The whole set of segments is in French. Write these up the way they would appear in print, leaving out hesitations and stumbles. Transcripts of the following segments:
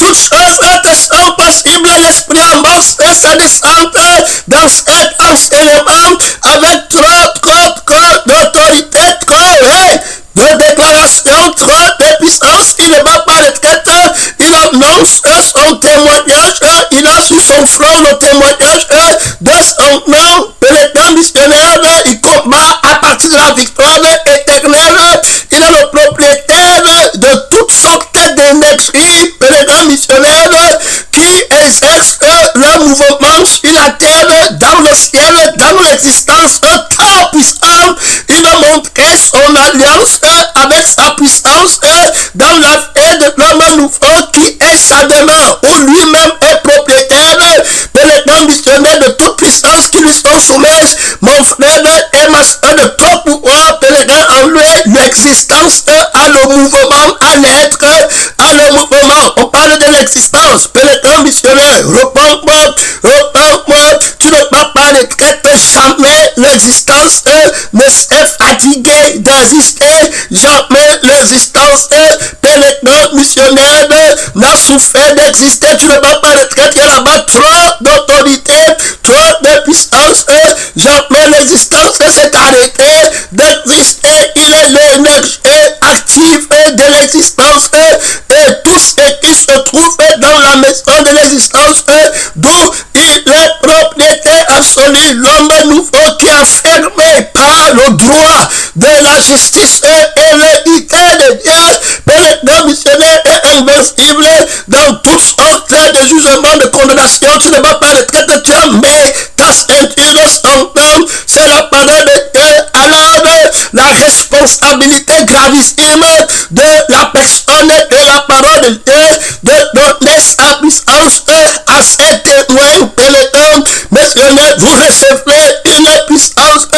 toutes choses te sont possibles. L'esprit amorce sa descente dans cet enseignement avec trop d'autorité, de déclaration, trop de puissance. Il ne bat pas de tête, il annonce son témoignage, il a sur son front le témoignage de son nom. Pénétrant missionnaire, il combat à partir de la victoire éternelle. Il est le propriétaire de toutes sortes d'énergie. Pénétrant missionnaire qui exerce le mouvement sur la terre, dans le ciel, dans l'existence, très puissant. Il va montrer son alliance avec sa puissance dans la vie de l'homme nouveau qui est sa demeure, où lui-même est propriétaire. Pénétrant missionnaire de toute puissance qui lui sont soumises. Mon frère et ma soeur de tout pouvoir, pénétrant en lui l'existence à le mouvement, à l'être, à le mouvement. On parle de l'existence. Pénétrant missionnaire, réponds-moi, tu ne peux pas de traite jamais. L'existence ne s'est fatiguée d'exister, jamais l'existence. Pénétrant missionnaire n'a souffert d'exister. Tu ne peux pas de traite, il y a là-bas trop d'autorité, trop de puissance. Jamais l'existence s'est arrêtée d'exister. Il est l'énergie active de l'existence et tout ce qui se trouve dans la maison de l'existence, d'où il est propriété absolue. L'homme nouveau qui est fermé par le droit de la justice et l'équité de Dieu. Pénétrant missionnaire est invincible dans toutes sortes de jugements de condamnation. Tu ne vas pas le traiter, tu as mais ta ceinture sanglante, c'est la parole de Dieu. Alors la responsabilité gravissime de la personne de la parole de Dieu de donner sa puissance à ses témoins. Pénétrant missionnaire, vous recevrez une puissance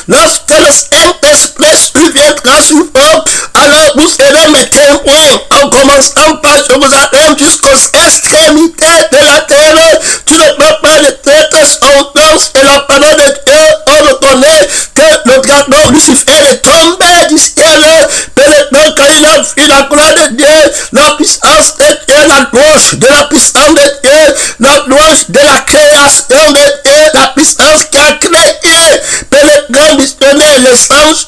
lorsque le Saint-Esprit viendra sur vous. Alors vous serez mes témoins, en commençant par Jérusalem jusqu'aux extrémités de la terre. Tu ne peux pas le traiter son nom, c'est la parole de Dieu. On reconnaît que le dragon Lucifer est tombé du ciel. Pénétrant quand il a vu la gloire de Dieu, la puissance de Dieu, la louange de la puissance de Dieu, la louange de la création de Dieu, la puissance qui a créé. Pénétrant missionnaire, les anges,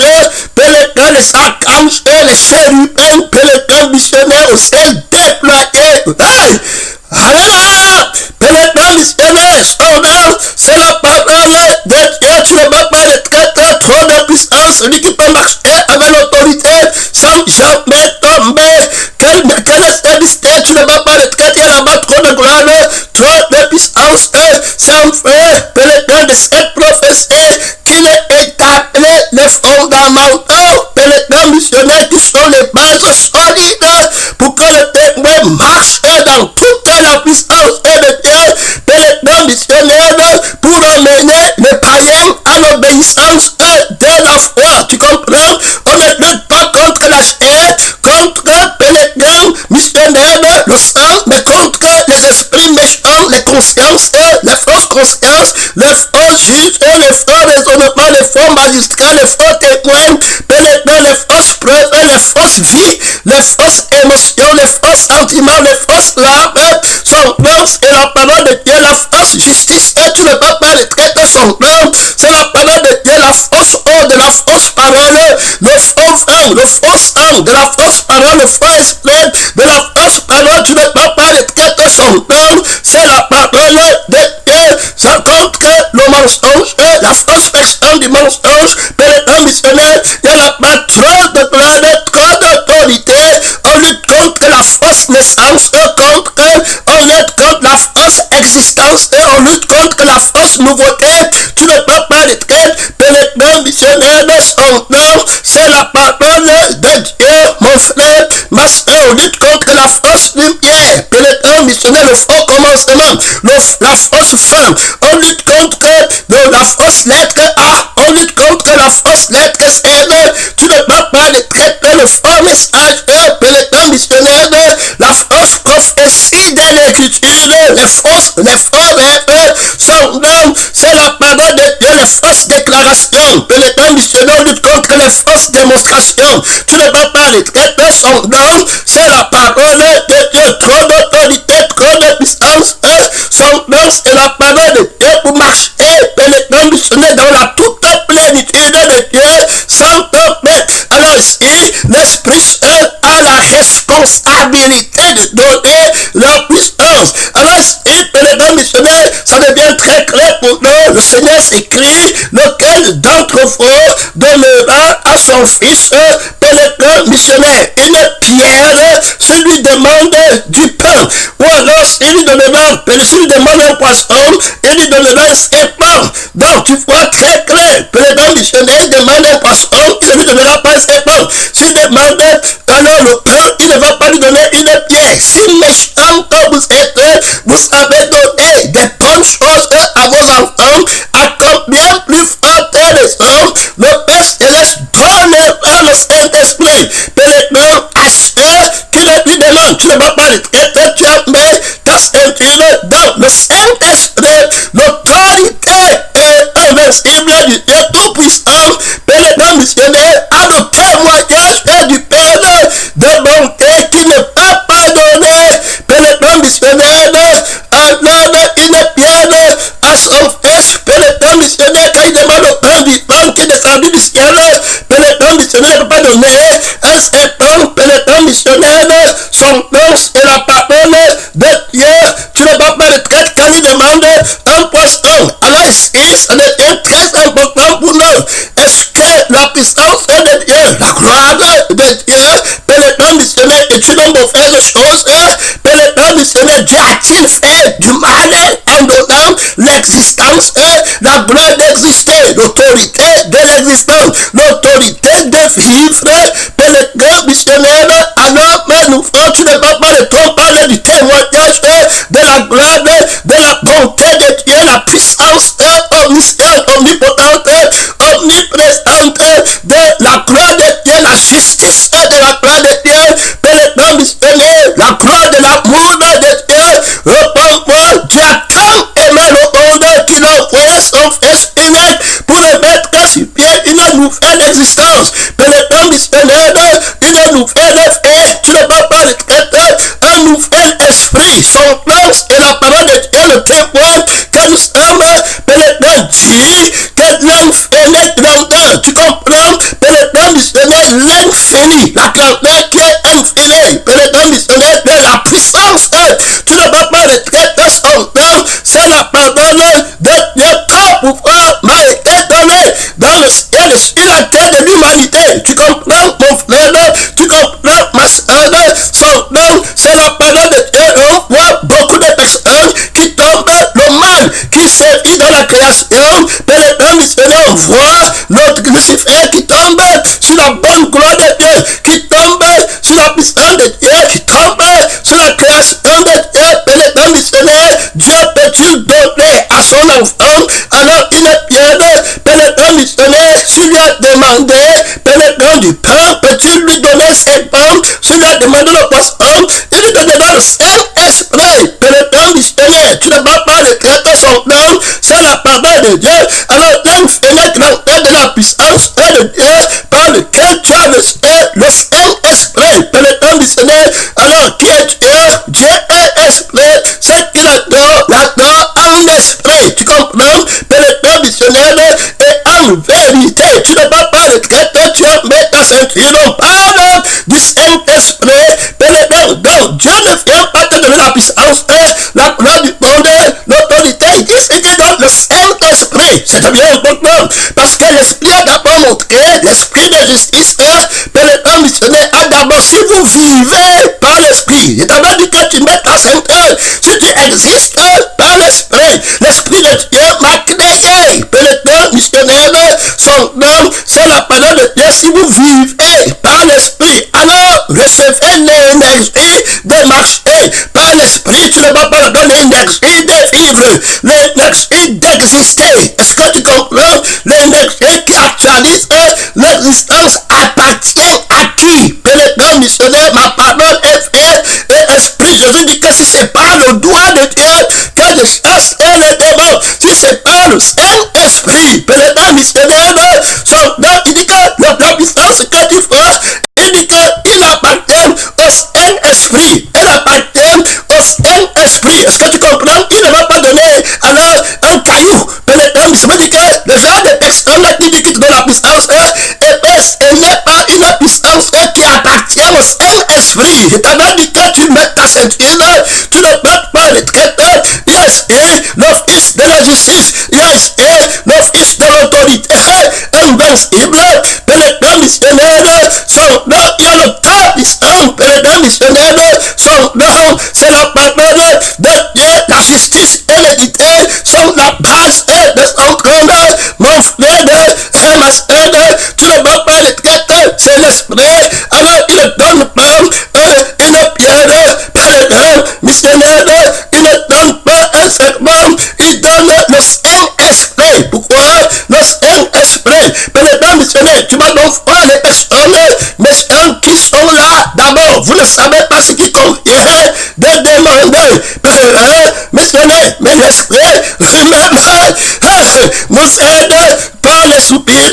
pénétrant les archanges, les chérubins, pénétrant missionnaire au ciel déployé. Alléluia! Pénétrant missionnaire, son nom, c'est la parole de Dieu. Tu ne peux pas le traiter, trop de puissance, celui qui peut marcher avec l'autorité sans jamais tomber. Quel est ce mystère? Tu ne peux pas le traiter là-bas, trop de gloire, trop de puissance, sans feu. Pénétrant de cette prophétie qu'il est établi les fondamentaux. Pénétrant missionnaire qui sont les bases solides pour que le témoin marche dans toute la puissance de Dieu. Pénétrant missionnaire pour amener les païens à l'obéissance de la foi. Tu comprends? On ne lutte pas contre la chair, contre pénétrant missionnaire le sang, mais contre les esprits méchants, les consciences, les fausses consciences, les faux juges, les faux raisonnements, les faux magistrats, les faux témoins, pénétrant les fausses preuves, les fausses vies, les fausses émotions, les faux sentiments, les fausses larmes. Son nom, c'est la parole de Dieu, la fausse justice. Et tu ne peux pas le traiter son nom. C'est la parole de Dieu, la fausse eau de la fausse parole, le faux vin, le faux sang, de la fausse parole, le faux esprit, de la fausse parole. Tu ne peux pas le traiter son nom. C'est la parole de Dieu. Ça contre le mensonge, la fausse personne du mensonge. Pénétrant missionnaire, il y a là-bas trop de gloire, trop d'autorité. On lutte contre la fausse naissance, on lutte contre la fausse existence et on lutte contre la fausse nouveauté. Tu ne peux pas le traiter. Pénétrant missionnaire de son nom, c'est la parole de Dieu, mon frère, ma soeur. On lutte contre la fausse lumière. Pénétrant missionnaire, le faux commencement, la fausse femme. On lutte contre la fausse lettre A. On lutte contre la fausse lettre Z. Tu ne peux pas le traiter, le faux message. Pénétrant missionnaire, la fausse prophétie de l'écriture, les faux rêves. Son nom, c'est la parole de Dieu, les fausses déclarations. Pénétrant missionnaire, lutte contre les fausses démonstrations. Tu ne peux pas le traiter. Son nom, c'est la parole de Dieu. Trop d'autorité. l'autorité, trop de puissance, son nom et la parole de Dieu pour marcher, pénétrant, missionner dans la toute plénitude de Dieu, sans tempête. Alors ici, l'Esprit Saint a la responsabilité de donner la puissance. Alors ici, pénétrant, missionnaire, ça devient très clair pour nous. Le Seigneur s'écrit, lequel d'entre vous donnera à son fils pénétrant, missionnaire une pierre, s'il lui demande du pain, ou alors s'il lui demande un poisson, il lui donnera un serpent. Donc tu vois très clair, pénétrant, missionnaire demande un poisson, il ne lui donnera pas un serpent. S'il demande alors le pain, il ne va pas lui donner une pierre. Si méchant comme vous êtes, vous savez donner des bonnes choses à vos enfants, à combien plus fort les hommes, le Père Céleste donnera le Saint-Esprit. Pénétrant à ceux qui lui demandent, tu ne vas pas les traiter, tu as mis ta ceinture dans le Saint-Esprit, l'autorité invincible du Dieu Tout-Puissant, pénétrant, missionnaire, a le témoignage du Père de bonté qui ne peut pas donner, pénétrant, missionnaire, alors une pierre à son fils, pénétrant, missionnaire, quand il demande au pain vivant qui est descendu du ciel, pénétrant, missionnaire, ne peut pas donner un serpent, pénétrant, missionnaire, son nom et la parole de Dieu, tu ne vas pas le traiter quand il demande un poisson. Alors ici, ça devient très important pour nous. Est-ce que la puissance de Dieu, la gloire de Dieu, pénétrant, missionnaire, est une mauvaise chose? Pénétrant, missionnaire, Dieu a-t-il fait du mal en donnant l'existence, la gloire d'exister, l'autorité de l'existence, l'autorité de vivre, pénétrant, missionnaire, alors mais nous ferons, tu ne vas pas le temps parler du témoignage de la gloire, de la bonté de Dieu, la puissance omnisciente, omnipotente, omniprésente, de la gloire de Dieu, la justice de la gloire de Dieu, pénétrant, missionnaire, la gloire de l'amour de Dieu. Réponds-moi, Dieu a tant aimé le monde qu'il a envoyé son Fils unique pour le mettre sur pied une nouvelle existence. Pénétrant, missionnaire, une nouvelle vie, tu ne vas pas le traiter, un nouvel esprit. Son plan et la parole de Dieu le témoignent que nous sommes pénétrant, dit que l'infini grandeur, tu comprends, pénétrant, missionnaire, l'infini, la grandeur qui est infinie, pénétrant, missionnaire, de la puissance, tu ne vas pas le traiter son nom, c'est la parole de Dieu, tout pouvoir m'a été donné dans le ciel et sur la terre de l'humanité. Tu comprends, mon frère, tu comprends, ma soeur, son nom, c'est la parole de Dieu. On voit beaucoup de personnes qui tombent le mal, qui sévit dans la création, pénétrant, missionnaire, on voit notre Lucifer qui tombe sur la bonne gloire de Dieu, qui tombe sur la puissance de Dieu, qui tombe sur la création de Dieu, pénétrant, missionnaire. Dieu peut-il donner à son enfant alors une pierre, pénétrant, missionnaire, s'il lui a demandé, pénétrant, du pain, peut-il lui donner ses pommes, s'il lui a demandé le poisson, il lui donnera le Saint-Esprit, pénétrant, missionnaire, tu ne vas pas le traiter son nom, c'est la parole de Dieu. Alors l'infini grandeur de la puissance de Dieu, par lequel tu as le Saint-Esprit, pénétrant, missionnaire, alors qui est Dieu? Dieu est esprit, c'est qu'il l'adore en esprit, tu comprends, pénétrant, missionnaire, et en vérité, tu ne vas pas le traiter, tu as mis ta ceinture, on parle du Saint-Esprit, pénétrant, donc Dieu ne vient pas te donner la puissance, la gloire du monde, l'autorité, il dit c'est que dans le Saint-Esprit, c'est bien important, parce que l'Esprit a d'abord montré, l'Esprit de justice, pénétrant, missionnaire, a d'abord, si vous vivez par l'Esprit, il d'abord dit que tu mets ta ceinture, si tu existes par l'Esprit, l'Esprit de Dieu m'a créé, pénétrant, missionnaire, son nom, c'est la parole de Dieu, si vous vivez par l'Esprit, alors recevez l'énergie de marcher par l'Esprit, tu ne vas pas donner l'énergie de vivre, l'énergie d'exister. Est-ce que tu comprends? L'énergie qui actualise l'existence appartient à qui? Pénétrant, missionnaire, ma parole est vraie et esprit. Jésus dit que si c'est pas le doigt de Dieu que je chasse les démons, si c'est pas le Saint-Esprit, pénétrant, missionnaire, son nom, il dit que la puissance que tu feras, il dit qu'il appartient au Saint-Esprit, elle appartient au Saint-Esprit. un magnifique de la puissance, et ce n'est pas une puissance qui appartient au Saint-Esprit. Je t'avais dit que tu mets ta ceinture, tu ne portes pas les traites, yes, et l'office de la justice, yes, et l'office de l'autorité, invincible, pénétrant missionnaire, son nom, il a le temps puissant, pénétrant missionnaire, son nom, c'est la parole de Dieu, la justice et l'équité sont la base de son trône, mon frère et ma soeur, tu ne vas pas les traiter, c'est l'esprit, alors il ne donne pas une pierre, pénétrant missionnaire, il ne donne pas un serment, il donne le Saint-Esprit. Pourquoi? Le Saint-Esprit, pénétrant missionnaire, tu vas donc voir les personnes méchantes qui sont là. D'abord, vous ne savez pas ce qui convient de demander, pénétrant missionnaire, mais l'Esprit lui-même nous aide par les soupirs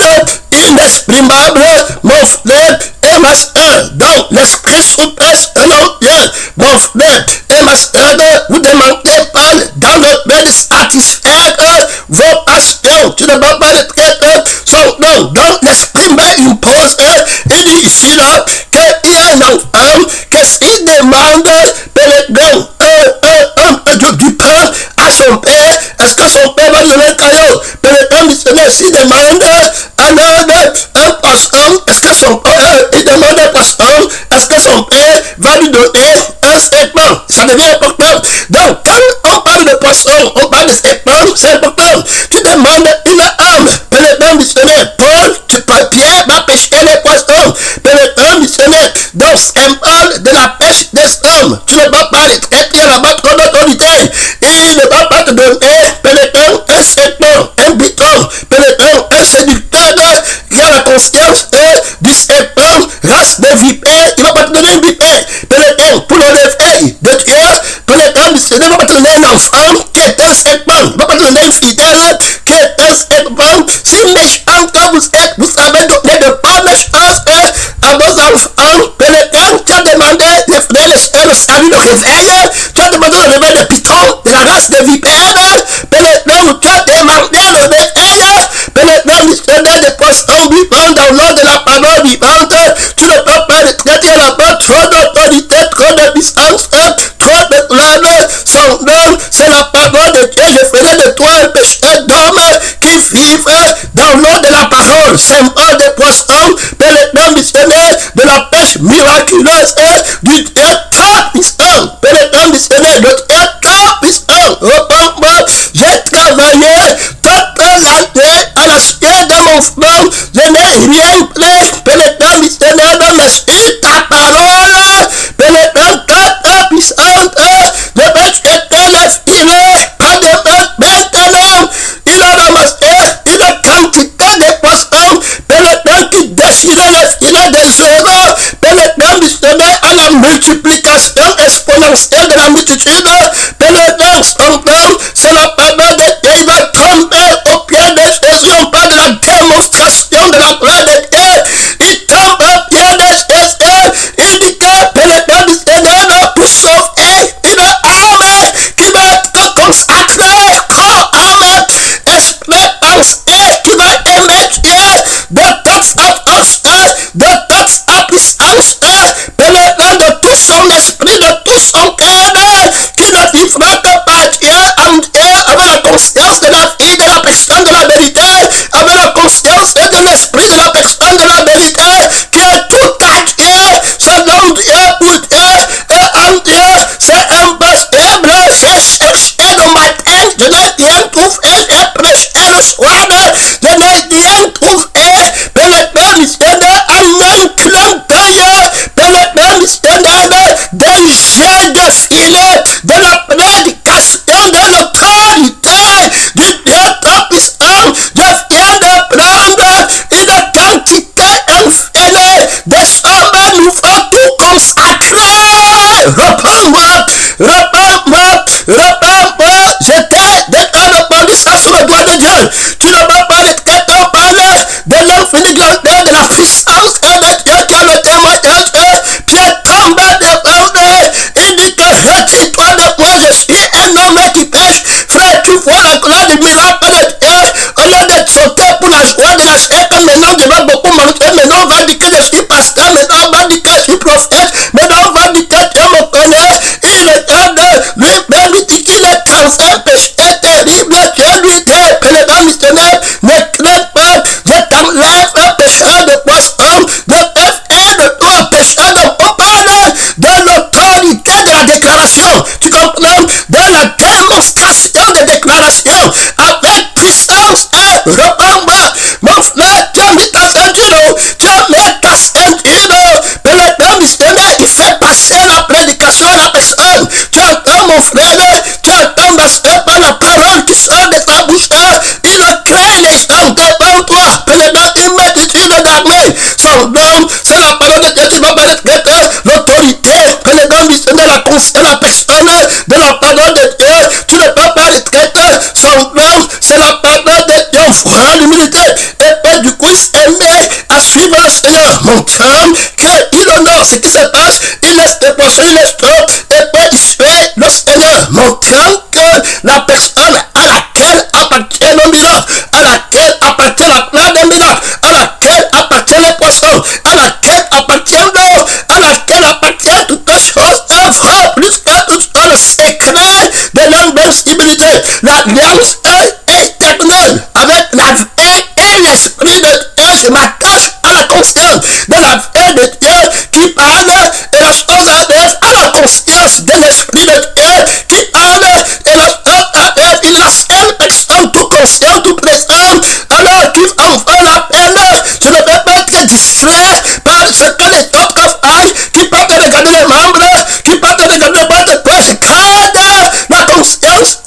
inexprimables, mon frère et ma soeur. Donc, l'Esprit soupèche un homme bien, mon frère et ma soeur, vous demandez pas dans le but de satisfaire vos passions. Tu ne vas pas les traiter son nom. Donc, l'Esprit m'impose, il dit ici là, qu'il y a un enfant, qu'est-ce qu'il demande, pénétrant du pain à son père, est-ce que son père va lui donner un caillou? Pénétrant missionnaire, s'il demande alors un poisson, est-ce que son père, il demande un poisson, est-ce que son père va lui donner un serpent? Ça devient important. Donc, quand on parle de poisson, on parle de serpent, c'est important. Tu demandes une âme, pénétrant missionnaire, Paul, Pierre va pêcher les poissons, pénétrant missionnaire, donc symbole de la pêche des hommes. Tu ne vas pas les traiter à la maître d'autorité. Il ne va pas te donner, pénétrant un serpent, un biton, pénétrant un séducteur qui a la conscience du serpent, race de vipère. Il ne va pas te donner une vipère, pénétrant pour le réveil de Dieu, pénétrant missionnaire, il ne va pas te donner un enfant qui est un serpent, il ne va pas te donner un fidèle qui est un serpent. Si méchant que vous êtes, vous savez donner de bonnes choses à vos enfants, pénétrant, tu as demandé les frères, les soeurs, le salut, le réveil, tu as demandé le réveil des pitons, de la race des vipères, pénétrant, tu as demandé le réveil, pénétrant, missionnaire des poissons vivants dans l'eau de la parole vivante, tu ne peux pas les traiter là-bas, trop d'autorité, trop de puissance, trop de gloire, son nom, c'est la parole de Dieu, je ferai de toi un pécheur d'homme qui vivent dans l'eau de la parole, symbole des poissons, pénétrant missionnaire de la pêche miraculeuse du Dieu très puissant, pénétrant missionnaire de Dieu très puissant. Reprends-moi, j'ai travaillé toute l'année à la suite de mon front, je n'ai rien pris, pénétrant missionnaire de me suivre ta parole, pénétrant très puissante, je vais jeter les filets, pas de maintenant, il a ramassé une quantité de poissons, pénétrant qui déchirait les filets des euros, pénétrant missionnaire à la multiplication exponentielle de la multitude, pénétrant son nom, c'est la parole de Dieu, il va tomber au pied de Jésus, on parle de la démonstration de la gloire de Dieu, il tombe au pied de Jésus, il dit que pénétrant missionnaire pour sauver une âme qui va être consacrée, corps, âme, esprit, pensée, qui va aimer Dieu de toute sa force, de toute sa puissance, pénétrant de tout son esprit, de tout son cœur, qui ne vivra que par Dieu, en Dieu, avec la conscience de la vie, de la personne de la vérité, avec la conscience de l'esprit de la personne de la vérité, qui est tout à Dieu, selon Dieu, pour Dieu, et en Dieu, c'est impossible. J'ai cherché le matin, je n'ai rien trouvé, j'ai prêché le soir, je n'ai rien trouvé, pénétrant missionnaire en un clin d'œil, pénétrant missionnaire d'un jet de filet, de la prédication de l'autorité du Dieu très puissant, je viens de prendre une quantité infinie de sommes nouveaux tout consacrés. Reprends-moi, reprends-moi, reprends-moi. J'étais déjà répandu ça sur le doigt de Dieu. Tu ne vas pas les traiter au palais de l'infinie grandeur, de la puissance de Dieu qui a le témoignage. Pierre tombe devant eux. Il dit que retire-toi de moi, je suis un homme qui pêche. Frère, tu vois la gloire du miracle de Dieu. Au lieu d'être sauté pour la joie du coup, il s'est mis à suivre le Seigneur. Mon Dieu, qu'il honore ce qui se passe. Il laisse des poissons, il laisse tout. Et puis il suit le Seigneur. Mon Dieu, que la personne à laquelle appartient le miracle, à laquelle appartient la plante des miracles, à laquelle appartient les poissons, à laquelle appartient l'eau, à laquelle appartient toutes les choses, œuvre plus que tout le secret de l'invincibilité. L'alliance est éternelle avec la vie et l'esprit de Dieu. Je m'attache à la conscience de la vie de Dieu qui parle et la chose arrive à la conscience de l'esprit de Dieu qui parle et la chose arrive. Il est la seule personne tout conscient, tout présent, alors qu'il envoie l'appel. Je ne vais pas être distrait par ce que les top of eye qui partent regarder les membres, qui partent regarder les bras de poche. Je garde la conscience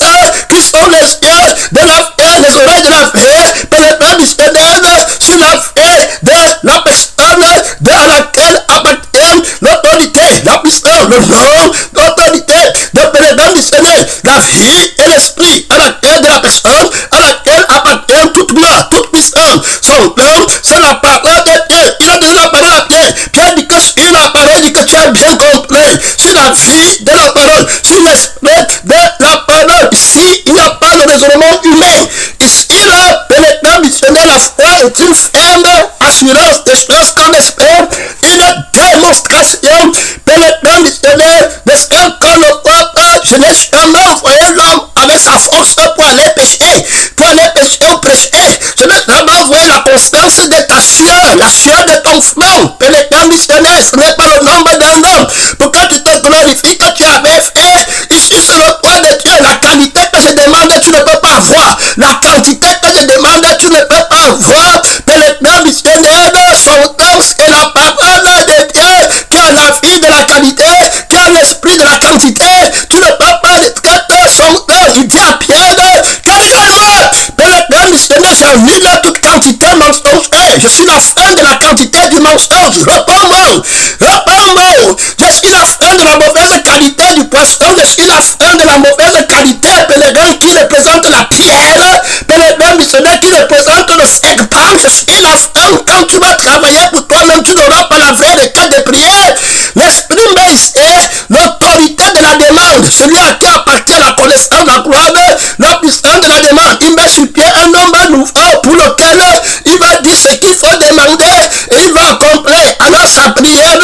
qui sont les yeux de la vie, les oreilles de la vie, pour les plans missionnaires sur la vie de la personne à laquelle appartient l'autorité, la puissance, le nom, l'autorité de président missionnaire, la vie et l'esprit à laquelle de la personne à laquelle appartient toute gloire, toute puissance. Son nom, c'est la parole de Dieu. Il a donné la parole à Pierre. Pierre dit que sur la parole, dit que tu as bien compris. Sur la vie de la parole, sur l'esprit de la parole. Ici, il n'y a pas de raisonnement humain. Ici, le président missionnaire, la foi est une ferme assurance des choses qu'on espère. Une démonstration. Président missionnaire de ce qu'on ne voit pas. Je n'ai jamais envoyé l'homme avec sa force pour aller pécher. Pour aller pécher ou prêcher. Je n'ai jamais envoyé la constance de ta sueur, la sueur de ton front. Président missionnaire, ce n'est pas le nombre d'un homme. Pourquoi tu te glorifies que tu avais fait? Ici, c'est le droit de Dieu. La qualité que je demande, tu ne peux pas avoir. La quantité que je demande, tu ne peux pas avoir. Président missionnaire, son nom, c'est la parole de Dieu qui a la vie de la qualité, qui a l'esprit de la quantité. Tu ne peux pas le traiter son nom. Il dit à Pierre, cache-le. Président missionnaire, j'annule toute quantité mensongère. Je suis la fin de la quantité du mensonge. Reprends-moi. Reprends-moi. Je suis la fin de la mauvaise qualité du poisson. Je suis la fin de la mauvaise qualité. Pèlerin qui représente la pierre. Pèlerin missionnaire qui représente le secteur. Je suis la fin. Quand tu vas travailler pour toi-même, tu n'auras pas la veille de cas de prière. L'esprit est l'autorité de la demande. Celui à qui appartient la connaissance de la gloire, la puissance de la demande. Il met sur pied un homme nouveau pour lequel il va dire ce qu'il faut demander et il va accomplir. Alors sa prière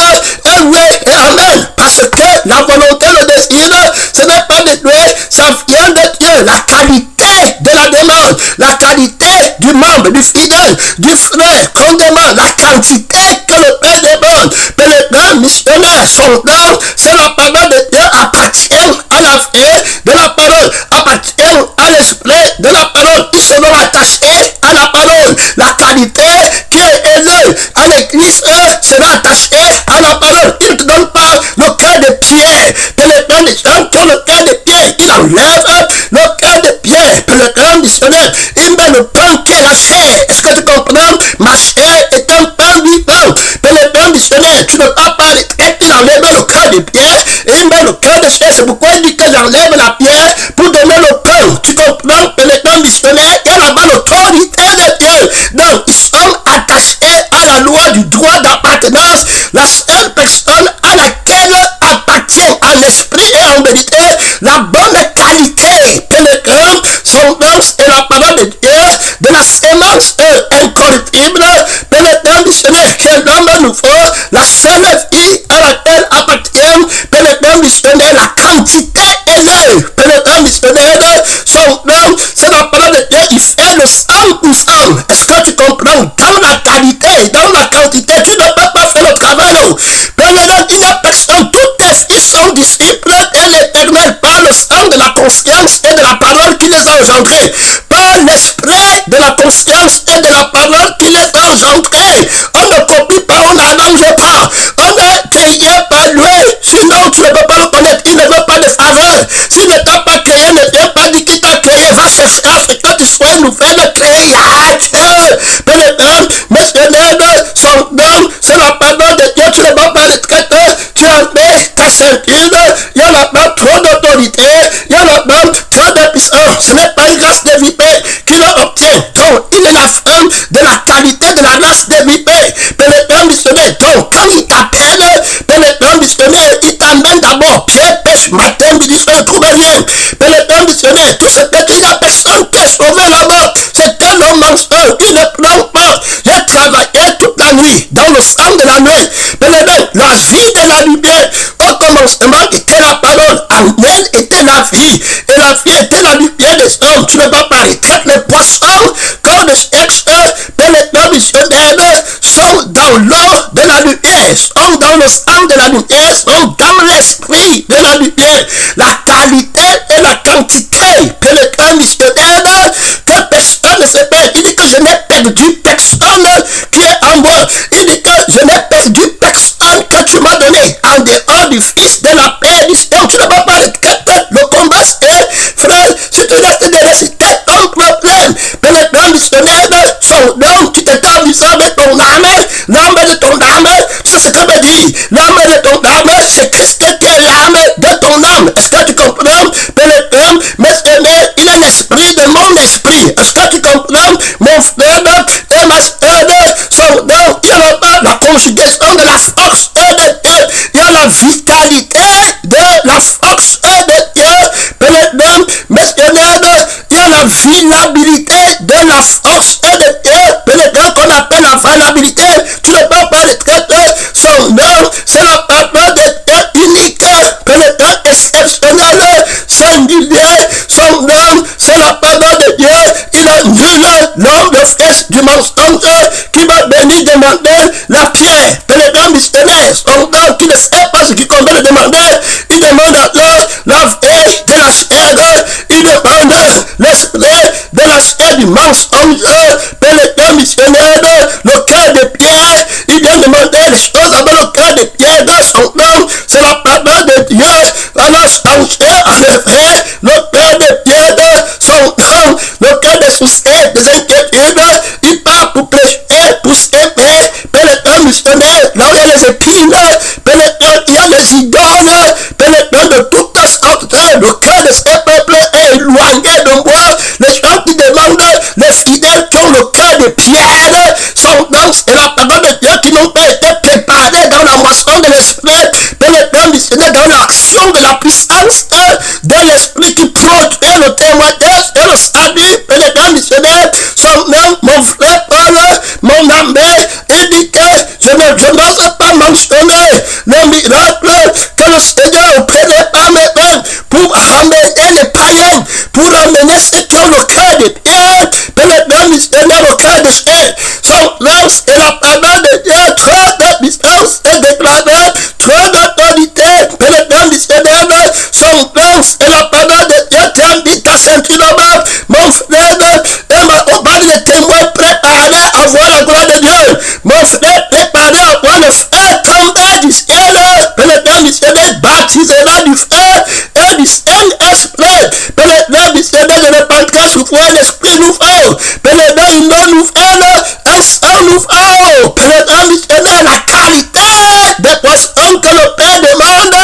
est oui et amen. Parce que la volonté, le désir, ce n'est pas de Dieu, ça vient de Dieu. La qualité de la demande, la qualité du membre, du fidèle, du frère qu'on demande, la quantité que le Père demande. Pèlerin missionnaire, son nom, c'est la parole de Dieu, appartient à la vie de la parole, appartient à l'esprit de la parole. Ils seront attachés à la parole. La qualité qui est élevée à l'église sera attachée à la parole. Il ne te donne pas le cœur de pierre. Pèlerin missionnaire, qui ont le cœur de pierre, il enlève le cœur de pierre. Pèlerin missionnaire, il met le pain qui est la chair. Est-ce que tu comprends? Ma chair est un pain vivant. Pèlerin missionnaire, tu ne peux pas le traiter. Il enlève le cœur de pierre et il met le cœur de chair. C'est pourquoi il dit que j'enlève la pierre pour donner le pain. Tu comprends? Pèlerin missionnaire, il y a là-bas l'autorité de Dieu. Donc, ils sont attachés à la loi du droit d'appartenance. La seule personne à laquelle appartient à l'esprit et en vérité la bonne qualité. Pèlerin, son nom est la parole de Dieu, de la sémence incorruptible. Pèlerin missionnaire, qui est l'homme nouveau, la seule vie à laquelle appartient. Pèlerin missionnaire, la quantité élevée. Pèlerin missionnaire, son nom, c'est la parole de Dieu. Il fait le 100%. Est-ce que tu comprends? Dans la qualité, dans la quantité, tu ne peux pas faire le travail. Pèlerin, il n'y a personne. Tous tes fils sont disciples de l'Éternel par le sang de la conscience et de la parole qui les a engendrés. Par l'esprit de la conscience et de la parole qui les a engendrés. On ne copie pas, on n'arrange pas. On est créé par lui. Sinon, tu ne peux pas le connaître. Il ne veut pas de faveur. S'il ne t'a pas créé, ne vient pas dire qu'il t'a créé. Va chercher à ce que tu sois une nouvelle créature. Pèlerin, missionnaire, son nom, c'est la parole de Dieu. Tu ne peux pas le traiter. Tu as mis ta ceinture. Il y a là-bas trop d'autorité. Il y a là-bas trop de puissance. Ce n'est pas une grâce de vipère qui l'obtient. Donc, il est la femme de la qualité missionnaire, tout ce petit, il n'y a personne qui est sauvé là-bas. C'est que le mensonge, il ne prend pas. J'ai travaillé toute la nuit, dans le sang de la nuit. La vie de la lumière, au commencement était la parole, en elle était la vie, et la vie était la lumière des hommes. Tu ne peux pas regarder les poissons, quand les sexes, les missionnaires sont dans l'eau de la lumière, sont dans le sang de la lumière, sont dans l'esprit de la lumière. La qualité et la quantité, les missionnaires, que personne ne se perd. Il dit que je n'ai perdu personne qui est en moi. Il dit que je n'ai perdu personne que tu m'as donné en dehors du Fils de la paix du Seigneur. Tu ne vas pas regretter le combat, frère. Si tu restes de résister ton problème, les plans missionnaires sont donc tu t'es amusé avec ton âme, l'âme de ton âme. C'est ce que me dit. L'âme de ton âme, c'est qu'est-ce que t'es l'âme de ton âme. Est-ce que tu comprends? Mais il est l'esprit de mon esprit. Est-ce que tu comprends? Mon frère et ma soeur sont dans, il y a la conjugaison de la force de Dieu. Il y a la vitalité de la force de Dieu. Missionnaire, il y a la viabilité de la force de Dieu. Qu'on appelle la valabilité. Tu ne peux pas le traiter. Son nom, c'est la parole de Dieu unique. Exceptionnel, singulier. Son nom, c'est la parole de Dieu. Il a nul l'homme de fils du mensonge qui va venir demander la pierre. Les grands missionnaires, son nom qui ne sait pas ce qu'il convient de demander. Il demande alors la veille de la chair. Il demande l'esprit de la chair du mensonge. Les grands missionnaires, le cœur de Pierre, il vient demander les choses avec le cœur de Pierre dans son nom. C'est la parole de Dieu. Alors, changer en effet le cœur de Pierre, son nom, le cœur de soucis, des inquiétudes. Il part pour prêcher, pour s'aimer. Les grands missionnaires, là où il y a les épines, il y a les idoles, de toutes sortes. Le cœur de ces peuples est éloigné de moi. Les gens qui demandent, les fidèles qui ont le cœur de Pierre, sont dans la parole de Dieu qui n'ont pas été préparés dans la moisson de l'esprit. Les grands missionnaires dans l'action de la puissance de l'esprit qui produit le témoignage et le salut. Les grands missionnaires sont même mon frère Paul, mon ami, il dit que je n'ose pas mentionner le miracle que le Seigneur opérait par mes mains pour amener les païens, pour amener ceux qui ont le cœur de Pierre, les grands missionnaires au cœur de chair. Son nom, c'est la parole de Dieu, trop de puissance est déclarée, trop d'autorité. Les grands missionnaires, son nom, c'est la parole de Dieu, tandis qu'à Saint-Kilomètre, mon frère, au bas des témoins préparés à voir la gloire de Dieu. Mon frère préparé à voir le feu tomber du ciel. Les grands missionnaires baptisera du feu et du Saint-Esprit. Les grands missionnaires de répandront sous foi l'esprit nouveau. Les grands une eau nouvelle, un sang nouveau. Les grands missionnaires, la qualité des poissons que le Père demande.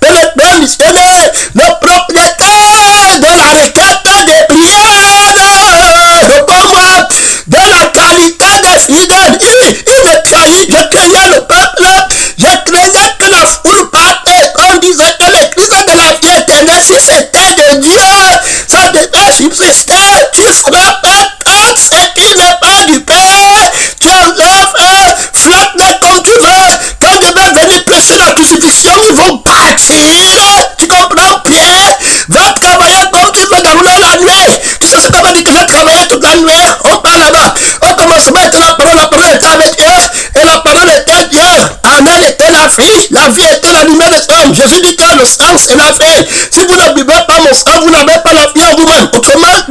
Les grands missionnaires, le propriétaire de la requête des prières. Pour moi, de la qualité des fidèles, il est trahi. Je craignais le peuple, je craignais que la foule partait. On disait que l'église de la vie éternelle, si c'était de Dieu, ça devait subsister jusqu'à quand ce qui n'est pas du Père. Tu enlèves, flatte comme tu veux. Quand je vais venir prêcher la crucifixion, ils vont partir. Tu comprends, Pierre? Va travailler comme tu veux dans la nuit. Tu sais ce qu'on m'a dit que j'ai travaillé toute la nuit. On parle là-bas. Au commencement était la parole était avec Dieu. Et la parole était Dieu. En elle était la vie était la lumière des hommes. Jésus dit que le sang c'est la vie. Si vous ne buvez pas mon sang, vous n'avez pas la vie en vous-même. Autrement,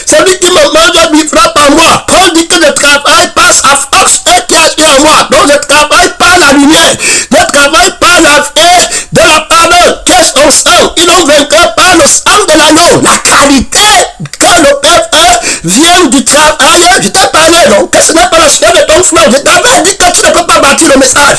celui qui me mange vivra par moi. Paul dit que je travaille par sa force qui agit en moi. Donc je travaille par la lumière. Je travaille par la vie de la parole qui est son sang. Ils ont vaincu par le sang de l'agneau. La qualité que le Père vient du travail. Je t'ai parlé, non? Que ce n'est pas la sueur de ton frère. Je t'avais dit que tu ne peux pas bâtir le message.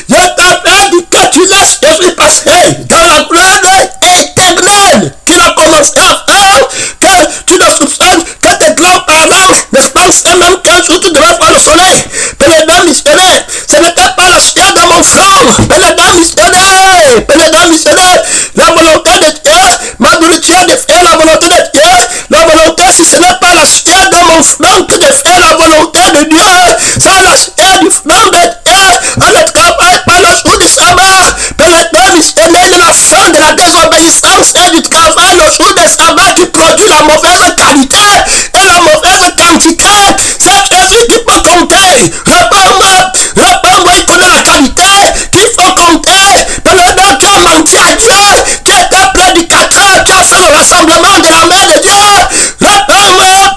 Je t'avais dit que tu laisses Jésus passer dans la gloire éternelle qu'il a commencé à faire, que tu ne soupçonnes que tes grands-parents ne pensent même qu'un jour tu devrais voir le soleil. Pénédant missionnaire, ce n'était pas la sueur de mon front. Pénédant missionnaire, la volonté de Dieu, ma nourriture de faire la volonté de Dieu. la mauvaise qualité et la mauvaise quantité. C'est Jésus qui peut compter. Réponds-moi, il connaît la qualité qu'il faut compter. Pendant tu as menti à Dieu, tu étais prédicateur, tu as fait le rassemblement de la main de Dieu. Réponds-moi,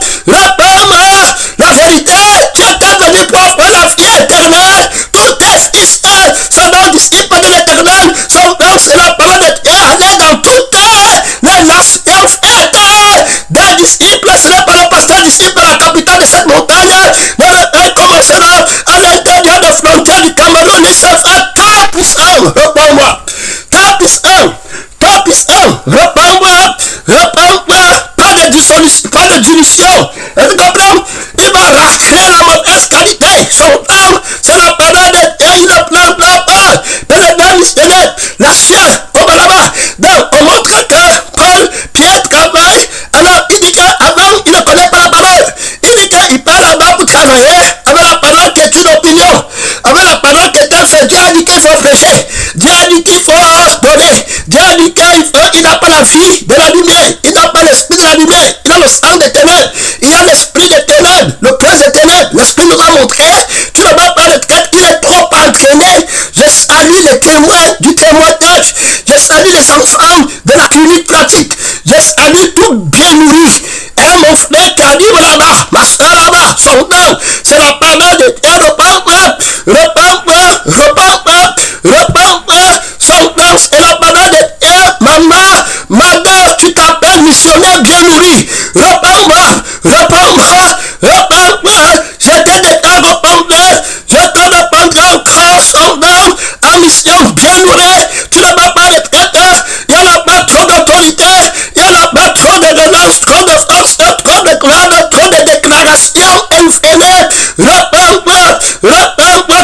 la vérité, tu étais venu pour offrir la vie éternelle. Tous tes fils sont donc disciples de l'éternel, sont donc sur la parole de Dieu, allés dans toutes les nations, frères. Des disciples, ce n'est pas le pasteur disciple, la capitale de cette montagne. Mais commencera à l'intérieur des frontières du Cameroun, il se fait 3 plus 1. Réponds-moi. 3 plus 1. 3 plus 1. Réponds-moi. Pas de dissolution, pas de dilution. Et tu comprends? Il va racler la mauvaise qualité. Son âme, c'est la parole de Dieu. Il ne pleure pas. Pénétrant missionnaire, la chair, là-bas. Donc, on montre que Paul, Pierre travaille. Alors, il dit qu'avant, il ne connaît pas la parole. Il dit qu'il part là-bas pour travailler avec la parole qui est une opinion. Avec la parole qui est un fait. Dieu a dit qu'il faut prêcher. Dieu a dit qu'il faut donner. Dieu a dit qu'il n'a pas la vie de la lumière. Il n'a pas l'esprit de la lumière. Il a le sang des ténèbres. Il a l'esprit des ténèbres. Le prince des ténèbres. L'esprit nous a montré. Tu ne vas pas le traiter. Il est trop entraîné. Je salue les témoins du témoignage. Je salue les enfants de la clinique pratique. Je salue tout bien nourri. Et mon frère qui a dit là-bas, ma soeur là-bas, son nom, c'est la parole de Dieu. Repends-moi. Son nom, c'est la parole de Dieu. Maman, tu t'appelles missionnaire bien nourri. Repends-moi. Je t'ai déjà répondu. Je te répondrai encore son nom en mission bien nourrie. Tu ne vas pas le traiter. Il n'y en a pas trop d'autorité. Il n'y en a pas trop de menaces, trop de force, trop de gloire, trop de déclarations infrénées. Réponds-moi,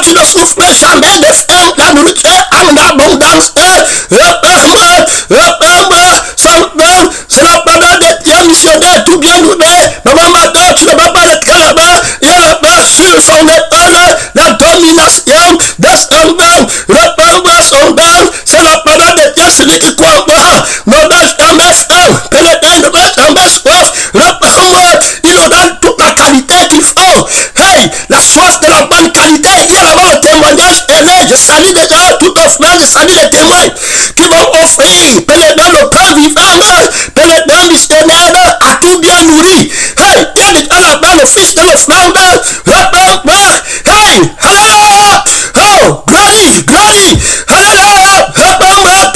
tu ne souffres jamais de faim. La nourriture en abondance. Réponds-moi, son nom, c'est la parole de Dieu missionnaire tout bien nourri. Maman, madame, tu ne vas pas le traiter là-bas. Il y en a pas sur son épaule la domination de son nom. Réponds-moi, son nom, c'est la parole de Dieu, celui qui croit en moi. Ne va jamais faim. Pénétrer ne va jamais soif. Réponds-moi, il aura toute la qualité qu'il faut. Hey, la soif de la bonne qualité. Il y a là-bas le témoignage élevé. Je salue déjà tout un frère, je salue les témoins qui vont offrir, pénétrer le pain vivant, pénétrer missionnaire à tout bien nourri. Hey, il y a déjà là-bas le fils de l'offrande. Réponds-moi. Hey, alléluia. Oh, glory. Alléluia. Réponds-moi.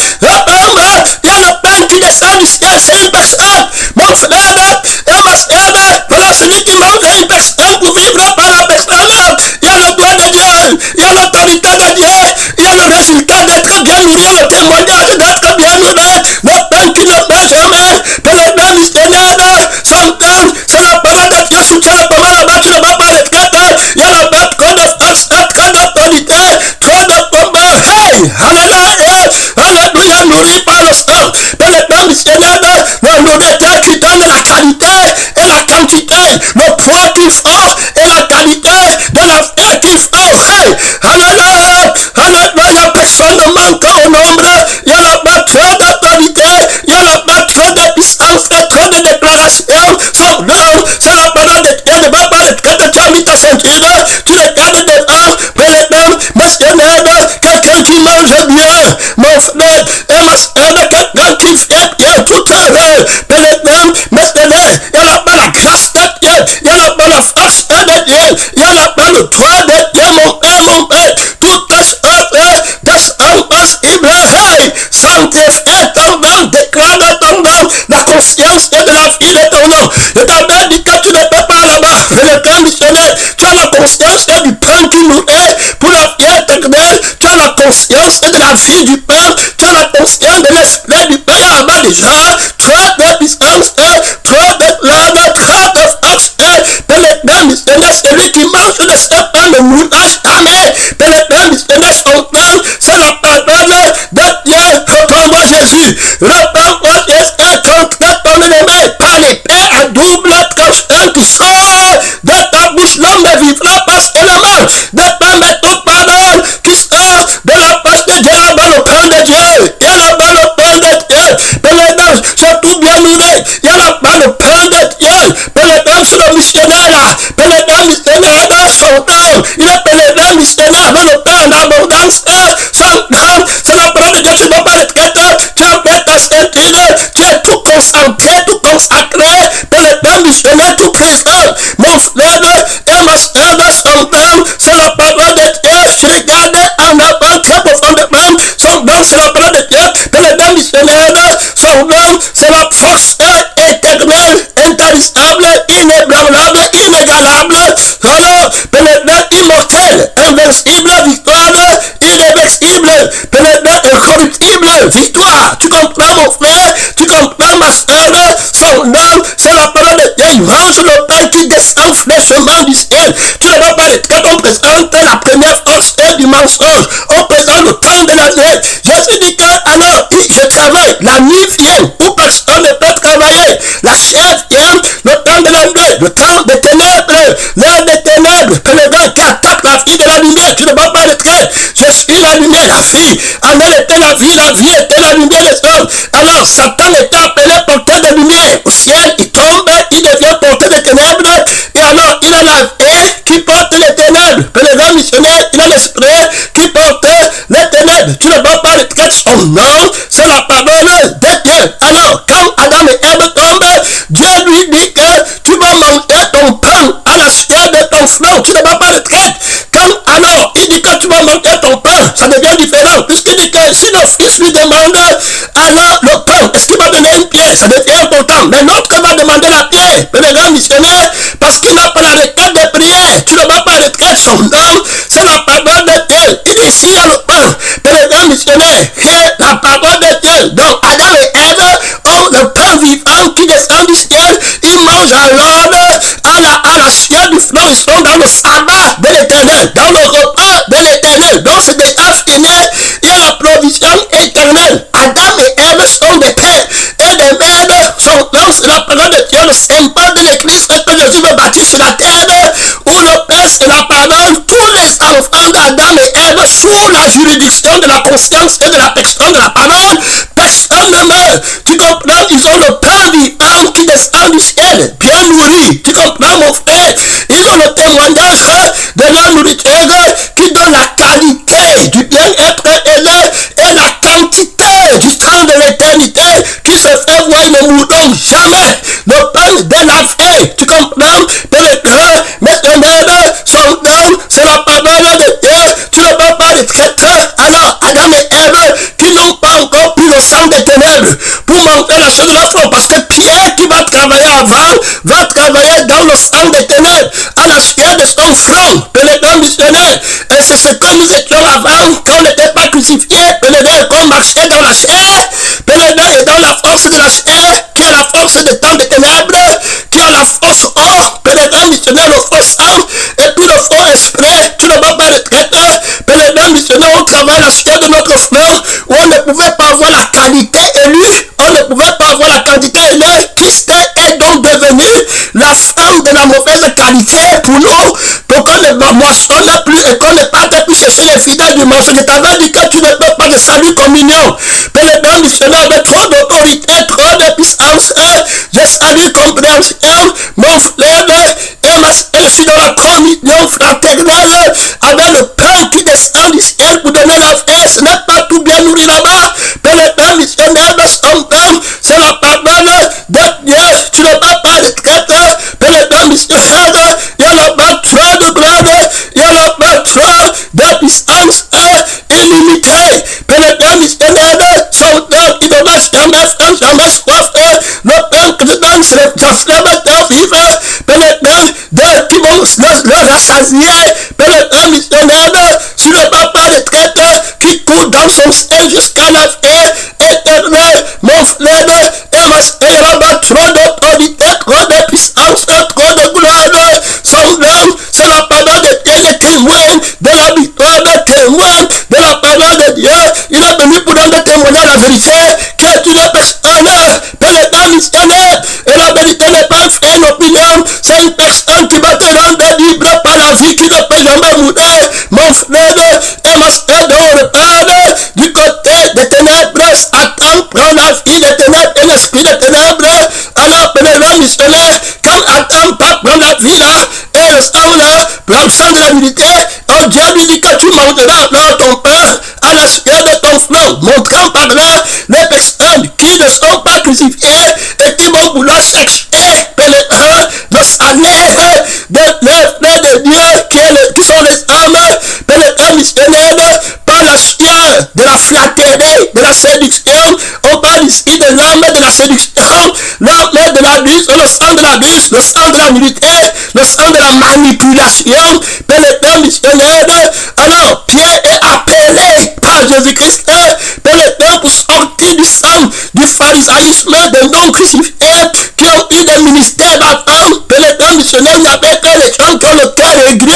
Il y a le pain qui descend du ciel, c'est une personne. Mon frère et ma soeur, voilà celui qui mange une personne pour vivre par la personne. Il y a le doigt de Dieu, il y a l'autorité de Dieu, il y a le résultat d'être bien nourri, le témoignage d'être bien nourri. Le pain qui ne meurt jamais, pénétrant missionnaire, son pain, c'est la parole de Dieu. Si tu as pas mal là-bas, tu ne vas pas le traiter. Il y a là-bas trop de force, trop d'autorité, trop de combat. Hey, alléluia, nourri par le sang, pénétrant missionnaire, la nourriture qui donne la qualité et la quantité, le poids qu'il faut et la qualité de la fête qu'il faut. Hey, alléluia, personne ne manque au nombre. Il y a là-bas trop d'autorité, il y a là-bas trop de puissance, trop de déclarations. Son nom, c'est la parole de Dieu. Ne va pas le traiter. Tu as mis ta ceinture, tu regardes devant, pénétrant missionnaire, quelqu'un qui mange bien, mon frère et ma soeur, quelqu'un qui fait bien tout heureux, pénétrant missionnaire. Il y a là-bas la grâce de Dieu, il y a là-bas la force de Dieu, il y a là-bas le droit de Dieu, mon père, tout est œuvre possible. Hey, sanctifie ton nom, déclare ton nom, la conscience de la vie de ton nom. Je t'avais dit que tu ne peux pas là-bas, le temps missionnaire, tu as la conscience du pain qui nous est pour la vie éternelle, tu as la conscience de la vie du pain, tu as la conscience de l'esprit du pain. Il y a là-bas déjà trop de puissance, trop de gloire, trop de force. Pénétrant missionnaire, celui qui mange ne sait pas ne mourra jamais. Pénétrant missionnaire, son pain, c'est la parole de Dieu. Réponds-moi Jésus, réponds-moi Jésus, ton ennemi par l'épée à double tranchant qui sort de ta bouche. L'homme ne vivra pas seulement de pain, mais toute parole qui sort de la bouche de Dieu. Là-bas le pain de Dieu, il y a là-bas le pain de Dieu. Pénétrant, c'est tout bien nourri. Il y a là-bas le pain son homme, il est pénétré missionnaire avec le pain en abondance. Son homme, c'est la parole de Dieu, tu ne vas pas être traître, tu as fait ta ceinture, tu es tout concentré, tout consacré, pénétré missionnaire, tout présent. Mon frère et ma soeur de son homme, c'est la parole de Dieu, je regarde en avant très profondément, son homme, c'est la parole de Dieu, pénétré missionnaire, son homme, c'est la force éternelle, intarissable, inébranlable, inégalable, alors, pénétrant immortel, invincible, victoire, irréversible, pénétrant incorruptible, victoire. Tu comprends mon frère, tu comprends ma soeur, son nom, c'est la parole de Dieu, il mange le pain qui descend fraîchement du ciel. Tu ne vas pas le traiter, on présente la première force du mensonge, on présente le temps de la nuit. Jésus dit que, alors, je travaille, la nuit vient, où personne ne peut travailler, la chair vient, le temps de la nuit, le temps des ténèbres, l'heure des ténèbres, pénétrant qui attaque la vie de la lumière, tu ne vas pas le traiter. Je suis la lumière, la vie, en elle était la vie était la lumière des hommes. Alors, Satan était appelé porteur de lumière, au ciel, il tombe, il devient porteur de ténèbres, et alors, il a la vie qui porte les ténèbres, pénétrant missionnaire, il a l'esprit qui porte les ténèbres, tu ne vas pas le traiter. Son nom, c'est la parole de Dieu. Alors, quand Adam et Ève tombent, Dieu lui dit que tu vas manger ton pain à la sueur de ton front, tu ne vas pas le traiter. Quand alors, il dit que tu vas manger ton pain, ça devient différent, puisqu'il dit que si le fils lui demande, alors le pain, est-ce qu'il va donner une pierre, ça devient important. Mais l'autre va demander la pierre, le grand missionnaire, parce qu'il n'a pas la requête de prière, tu ne vas pas le traiter. Son nom, c'est la parole de Dieu. Il dit ici, il y a le pain, le grand missionnaire, c'est la parole de Dieu. Donc, Adam et Ève ont le pain vivant qui descend du ciel, ils mangent alors à la sueur du front, ils sont dans le sabbat de l'éternel, dans le repas de l'éternel. Donc, c'est déjà fini, il y a la provision éternelle. Adam et Ève sont des pères et des mères, sont dans la parole de Dieu, le symbole de l'église que Jésus veut bâtir sur la terre, où le Père c'est la parole, tous les enfants d'Adam et Ève sous la juridiction de la conscience et de la personne de la parole, personne ne meurt. Tu comprends, ils ont le pain vivant qui descend du ciel, bien nourri. Tu comprends mon frère, ils ont le témoignage de la nourriture qui donne la qualité du bien-être et la quantité du temps de l'éternité qui se fait voir, ils ne mourront jamais. Le pain de la vie, tu comprends, pénétrant, maintenant, son nom, c'est la parole de Dieu, tu ne peux pas le traiter. Alors, Adam et Ève, qui n'ont pas encore pris le sang des ténèbres pour montrer la chose de leur front, parce que Pierre qui va travailler avant, va travailler dans le sang des ténèbres, à la sueur de son front, pénétrant missionnaire. Et c'est ce que nous étions avant, quand on n'était pas crucifié, pénétrant, qu'on marchait dans la chair, pénétrant et dans la force de la chair, qui est la force des temps des ténèbres, qui a la force or, pénétrant missionnaire, le faux sang, et puis le faux esprit, tu ne vas pas le traiter, pénétrant missionnaire, on travaille la sueur de notre front, où on ne pouvait pas avoir la qualité élue, on ne pouvait pas avoir la quantité élue, Christ est donc devenu la femme de la mauvaise qualité pour nous, pour qu'on ne moissonne plus et qu'on ne parte plus chercher les fidèles du mensonge. Je t'avais dit que tu ne peux pas de salut communion, pénétrant missionnaire avec trop d'autorité, trop de puissance, je salue compréhension, mon frère et ma soeur, je suis dans la communion fraternelle avec le pain qui descend du ciel pour donner la vie. Ce n'est pas tout bien nourri là-bas, pénétrant missionnaire de son homme, c'est la parole de Dieu, tu ne peux pas le traiter, pénétrant missionnaire, il y a là-bas trop de gloire, il y a là-bas trop de puissance illimitée, pénétrant missionnaire, son homme, il ne va jamais faim, jamais soif, le pain que je donne, c'est la flamme de vivre, pénétrant de qui vont le rassasier, pénétrant missionnaire, tu ne peux pas le traiter, qui court dans son sein jusqu'à la vie éternelle, mon frère et ma soeur, il y a là-bas trop d'autorité, trop de puissance, trop de gloire, son nom, c'est la parole de Dieu, les témoins de la victoire, des témoins de la parole de Dieu, il est venu pour donner témoigner la vérité, qui est une personne, pénétrant missionnaire, et la vérité n'est pas une opinion, c'est une personne qui va te rendre libre par la vie, qui ne peut jamais mourir, mon frère et ma soeur, dont on parle du côté des ténèbres, Satan prend la vie des ténèbres et l'esprit des ténèbres, alors pénétrant missionnaire, quand Adam va prendre la vie là, et le sang là, le sang de la nudité. Oh Dieu lui dit que tu mangeras dans ton pain à la sueur de ton front, montrant par là les personnes qui ne sont pas crucifiées et qui vont vouloir chercher le salaire de l'œuvre de Dieu qui sont les hommes missionnaires par la sueur de la flatterie, de la séduction. On parle ici de l'âme de la séduction, l'âme de l'abus, le sang de l'abus, le sang de la nudité, le sang de la manipulation. Pénétrant missionnaire. Alors Pierre est appelé par Jésus-Christ pénétrant pour sortir du sang du pharisaïsme des non-crucifiés qui ont eu des ministères d'avant. Pénétrant missionnaire, il n'y avait que les gens qui ont le cœur aigri,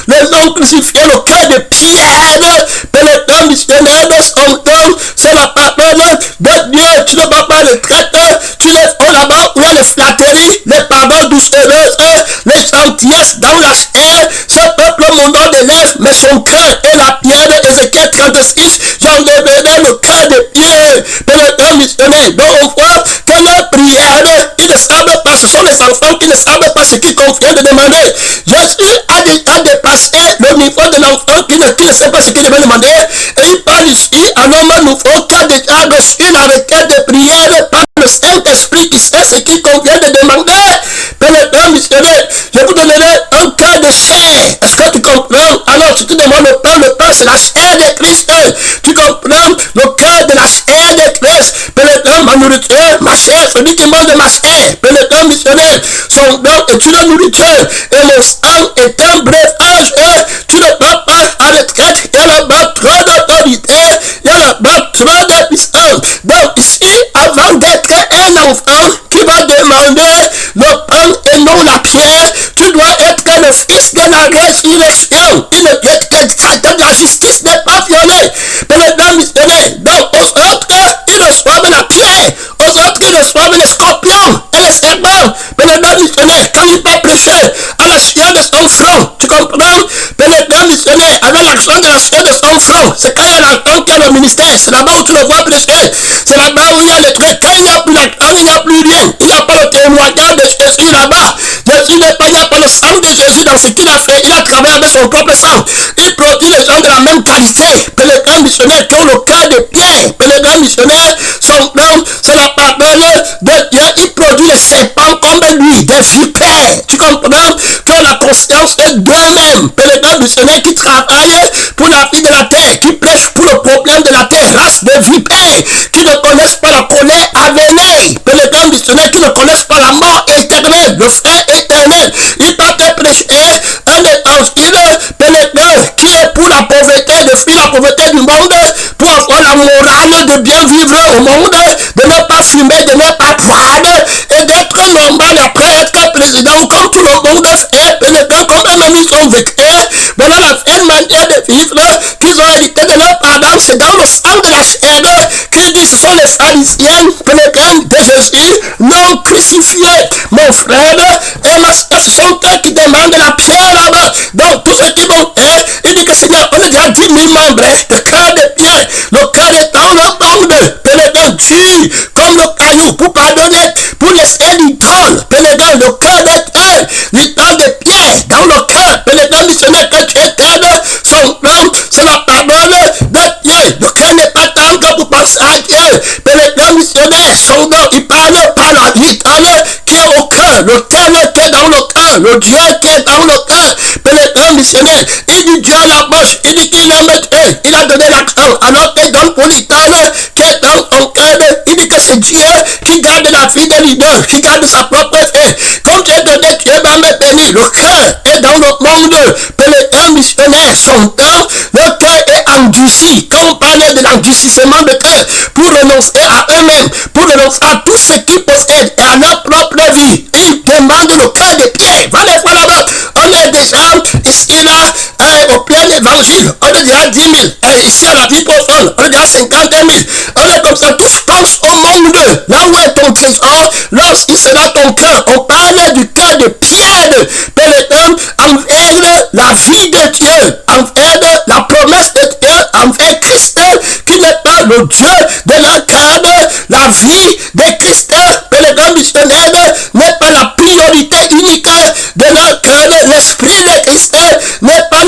les non-crucifiés, le cœur de Pierre. Pénétrant missionnaire, son nom, c'est la parole de Dieu. Tu ne vas pas le traiter, tu les fais là-bas où il y a les flatteries, les paroles doucereuses, les gentillesses dans la chair. Ce peuple mon nom de lèvres, mais son cœur est la pierre. Ézéchiel 36, j'enlèverai le cœur de Pierre. Pénétrant missionnaire, donc on voit que leur prière, ils ne savent pas, ce sont les enfants qui ne savent pas ce qu'ils conviennent de demander. Jésus a déjà dépassé le niveau de l'enfant qui ne sait pas ce qu'il devait demander. Et il parle ici à l'homme nouveau qui a déjà reçu la requête de prière par le Saint-Esprit qui sait ce qu'il convient de demander. Pénétrant missionnaire, je vous donnerai un cœur de chair. Est-ce que tu comprends? Alors si tu demandes le pain c'est la chair de Christ. Tu comprends? Le cœur de la chair de Christ. Pénétrant ma nourriture, ma chair, celui qui mange de ma chair. Pénétrant missionnaire, son don est une nourriture et mon sang est un breuvage. Tu ne vas pas à la retraite, il y a là-bas trop d'autorité, il y a là-bas trop de puissance. Donc ici, avant d'être un enfant qui va demander le pain et non la pierre, tu dois être le fils de la résurrection. La justice n'est pas violée. Pénétrant missionnaire, donc aux autres, ils reçoivent la pierre, aux autres, ils reçoivent les scorpions et les serpents. Pénétrant missionnaire, quand il va prêcher à la sueur de son front, tu comprends? Pénétrant missionnaire, avec l'action de la sueur de son front, c'est quand il y a l'argent qui a le ministère, c'est là-bas où tu le vois prêcher, c'est là-bas où il y a les trucs, quand il n'y a plus l'argent, il n'y a plus rien, il n'y a pas le témoignage de Jésus là-bas. Jésus n'est pas, il n'y a pas le sang de Jésus dans ce qu'il a fait, il a travaillé avec son propre sang, il produit les gens de la même qualité. Pénétrant missionnaire qui ont le cœur de Pierre, pénétrant missionnaire, son nom, c'est la parole de Dieu, il produit les serpents comme lui, des vipères, tu comprends? Qui ont la conscience d'eux-mêmes. Pénétrant missionnaire qui travaille pour la vie de la terre, qui prêche pour le problème de la terre, race de vipères, qui ne connaissent pas la colère à venir. Pénétrant missionnaire qui ne connaissent pas la mort éternelle, le feu éternel. Il va te prêcher un évangile pénétrant qui est pour la pauvreté, de fuir la pauvreté du monde, pour avoir la morale de bien vivre au monde, de ne pas fumer, de ne pas boire, et d'être normal après être président comme tout le monde fait, pénétrant comme eux-mêmes ils sont vecteurs. Voilà la seule manière de vivre qu'ils ont hérité de leurs parents, c'est dans le sang de la chair qu'ils disent ce sont les pharisiens pénétrants de Jésus non crucifiés. Mon frère et ma soeur, ce sont eux qui demandent la pierre là-bas. Donc tous ceux qui vont faire, il dit que Seigneur, on a déjà 10 000 membres, le cœur de Pierre, le cœur est dans le monde, pénétrant dur comme le caillou pour pardonner, pour laisser l'idole, pénétrant le cœur de Pierre, l'idole de Pierre dans le cœur, pénétrant missionnaire que tu éteignes, son nom, c'est la parole de Dieu. Le cœur n'est pas tendre pour penser à Dieu, pénétrant missionnaire, son nom, il parle par la l'idole qui est au cœur, le tel qui est dans le cœur, le Dieu qui est dans le cœur, pénétrant missionnaire, il dit Dieu à la bouche, il dit qu'il aime Dieu, il a donné l'accent, alors qu'il donne pour l'idole qui est dans ton cœur, il dit que c'est Dieu qui garde la vie de l'idole, qui garde sa propre vie. Comme Dieu donné, Dieu va me bénir. Le cœur est dans le monde, pénétrant missionnaire, son temps, le cœur est endurci. Quand on parlait de l'endurcissement de cœur, pour renoncer à eux-mêmes, pour renoncer à tout ce qu'ils possèdent et à leur propre vie, ils demandent le cœur de Pierre. Va les fois là-bas, on est déjà ici là, au plein évangile, on est déjà 10 000, ici à la vie profonde, on est déjà 50 000, on est comme ça, tous pensent au monde, là où est ton trésor, lorsqu'il sera ton cœur. On parle du cœur de Pierre, pénétrant envers la vie de Dieu, envers la promesse de Dieu, envers Christ, qui n'est pas le Dieu de l'incarne, la vie de Christ, pénétrant missionnaire, n'est pas la priorité unique de leur cœur, l'esprit de Christ n'est pas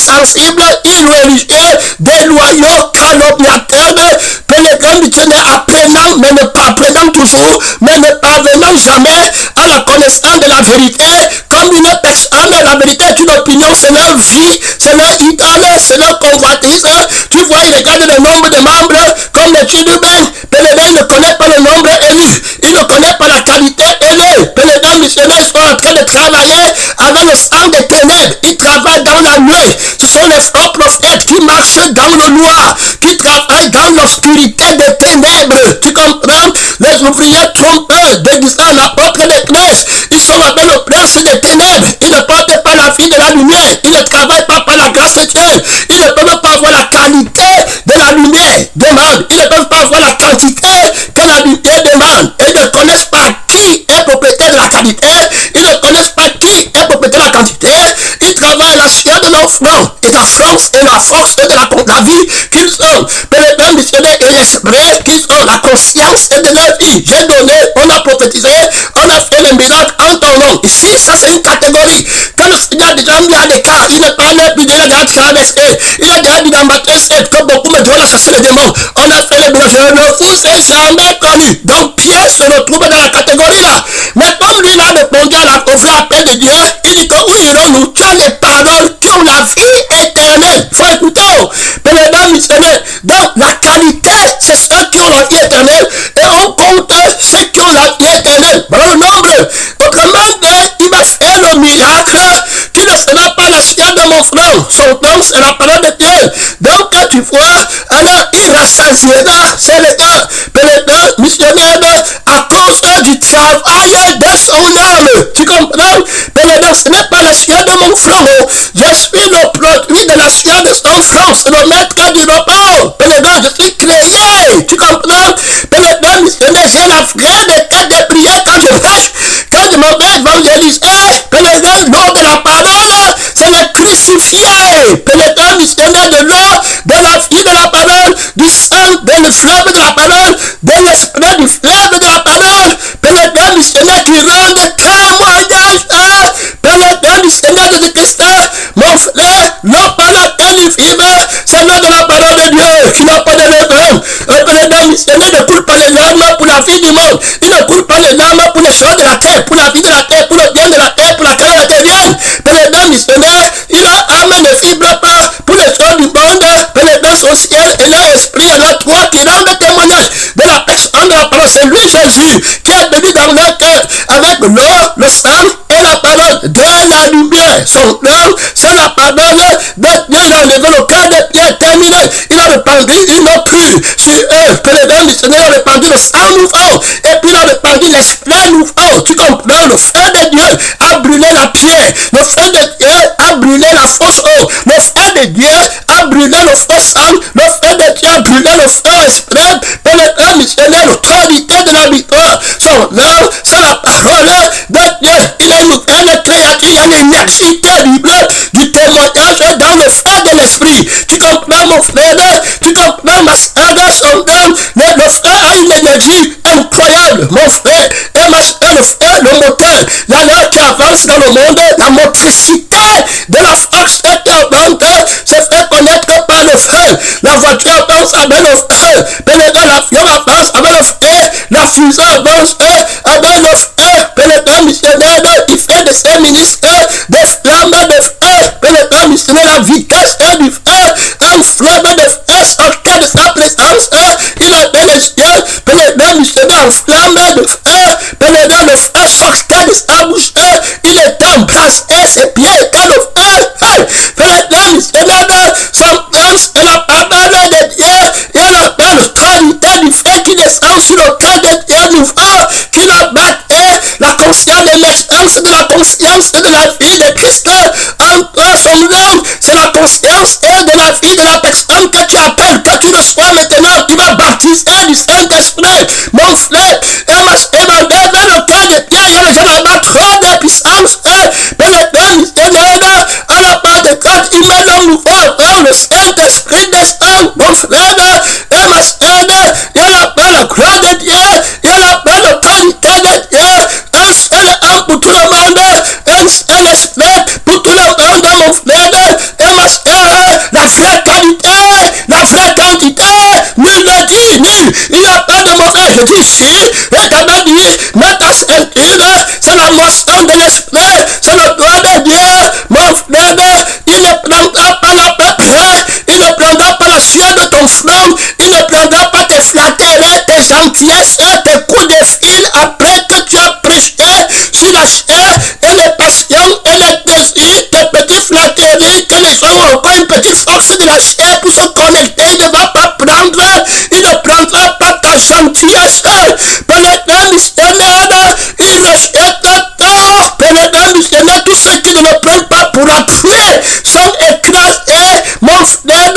insensibles, irreligieux, déloyaux, calomniateurs, pénétrant du Seigneur, apprenant, mais ne pas apprenant toujours, mais ne parvenant jamais à la connaissance de la vérité. Comme une personne, la vérité est une opinion, c'est leur vie, c'est leur idole, c'est leur convoitise. Tu vois, il regarde le nombre de membres comme les chérubins. Pénétrant, il ne connaît pas le nombre élu, il ne connaît pas la qualité élue. Pénétrant, missionnaires sont en train de travailler avec le sang des ténèbres. Ils travaillent dans la nuit. Ce sont les faux prophètes qui marchent dans le noir, qui travaillent dans l'obscurité des ténèbres. Tu comprends? Les ouvriers trompeurs déguisant l'apôtre de Christ, ils sont avec le prince des ténèbres. Ils ne portent pas la vie de la lumière. Ils ne travaillent pas par la grâce de Dieu. Ils ne peuvent pas voir la qualité de la lumière demande. Ils ne peuvent pas voir la quantité que la lumière demande. Et ils ne connaissent pas qui est propriétaire de la qualité. Ils ne connaissent pas qui est propriétaire de la quantité. Ils travaillent la sueur de leur front et la force et la force de la vie qu'ils ont. Pénétrant missionnaires et l'esprit qu'ils ont, la conscience de leur vie. J'ai donné, on a prophétisé, on a fait des miracles en ton nom. Ici, ça c'est une catégorie. Quand le Seigneur a déjà mis à l'écart, il ne parlait plus, il a déjà traversé. Il a déjà dit dans Matthieu 7 que beaucoup me doivent chasser les démons. On a fait les miracles. Je ne vous ai jamais connu. Donc Pierre se retrouve dans la catégorie là. Mais comme lui il a répondu au vrai appel de Dieu, il dit que où irons-nous? Tu as les paroles qui ont la vie éternelle. Il faut écouter. Pénétrant missionnaire. Donc la qualité, c'est ceux qui ont la vie éternelle. Et on compte ceux qui ont la vie éternelle. Voilà le nombre. Autrement dit, il va faire le miracle qui ne sera pas la sueur de mon front. Son nom, c'est la parole de Dieu. Donc tu vois, alors il rassasiera ses légumes. Pénétrant missionnaire à cause du travail de son âme. Tu comprends? Pénétrant, ce n'est pas la sueur de mon front. Je suis le produit de la sueur de son front. C'est le maître du repos. Pénétrant, je suis créé. Tu comprends? Pénétrant missionnaire, j'ai la vraie des cas de prière quand je marche. Quand je m'en vais évangéliser, pénétrant l'eau de la parole, c'est le crucifié. Pénétrant missionnaire de l'eau, de la vie de la parole, du sang, de le fleuve de la parole, de l'esprit du fleuve de la parole. Pénétrant missionnaire qui rend témoignage. Pénétrant missionnaire de Christ, mon frère, l'eau par laquelle il vivait, c'est l'eau de la parole de Dieu qui n'a pas de l'âme. Un pénétrant missionnaire ne coule pas les larmes pour la vie du monde. Il ne coule pas les larmes pour les choses de la terre, pour la vie de la terre, pour le bien de la terre, pour laquelle la terre vient. Pénétrant missionnaire, il a âme ne vibre pas pour les choses du monde. Pénétrant son ciel et leur esprit et leur droit qui rendent témoignage de la personne de la parole. C'est lui Jésus qui est venu dans leur cœur avec l'eau, le sang et la parole de la lumière. Son nom, c'est la parole de Dieu. Il a enlevé le cœur de Pierre, terminé. Il a répandu une eau pure sur eux. Pénétrant missionnaire a répandu le sang nouveau. Et puis il a répandu l'esprit nouveau. Tu comprends? Le feu de Dieu a brûlé la pierre. Le feu de Dieu a brûlé la fausse eau. Le feu de Dieu a brûlé le faux sang. Le feu de Dieu a brûlé le faux esprit. Pénétrant missionnaire, l'autorité de la victoire. Son nom, c'est la parole de Dieu. Il est une nouvelle créature. Il y a une énergie terrible du témoignage dans le feu de l'esprit. Tu comprends mon frère? Tu comprends ma soeur? Son nom, le frère a une énergie incroyable, mon frère. Et ma soeur, le frère, le moteur, la loi qui avance dans le monde, la motricité de la force qui augmente, se fait connaître par le feu. La voiture avance avec le feu. Pénétrant l'avion avance avec le feu. La fusée avance avec le feu. Pénétrant missionnaire, il fait de ses ministres des flammes de feu. Pénétrant missionnaire, la vitesse du feu, un flamme de feu sortait de sa présence. Il avait les yeux. Pénétrant missionnaire, en flamme de feu. Pénétrant le feu sortait de sa bouche. Il était embrassé, ses pieds étaient le feu. Pénétrant missionnaire, son nom c'est la parole de Dieu. Il avait l'autorité du feu qui descend sur le cœur de Dieu nouveau, qui l'abattait la conscience de l'essence de la conscience de la vie de Christ. En toi, son nom, c'est la conscience et de la vie de la personne que tu appelles, que tu reçois maintenant. Tu vas baptiser du Saint-Esprit. Mon frère, et ma soeur, vers le cœur de Dieu, il y a déjà là-bas trop de puissance. Pénétrant missionnaire, à la part de quand il met l'homme nouveau, le Saint-Esprit descend. Mon frère, et ma soeur, il y a là-bas la gloire de Dieu, il y a là-bas l'autorité de Dieu. Un seul homme pour tout le monde, un seul esprit pour tout le monde, mon frère. Et ma soeur, te dit ici, et ta Bible dit, mets ta ceinture, c'est la moisson de l'esprit, c'est le doigt de Dieu, mon frère, il ne prendra pas la peur, il ne prendra pas la sueur de ton front, il ne prendra pas tes flatteries, tes gentillesses, tes coups de fil après que tu as prêché sur la chair et les passions et les désirs, tes petites flatteries, que les gens ont encore une petite force de la chair pour se connecter, il ne va pas prendre, il ne prendra pas ta gentillesse, pénétrant missionnaire, il rejette pénétrant missionnaire, tous ceux qui ne le prennent pas pour tuer sont écrasés, mon frère,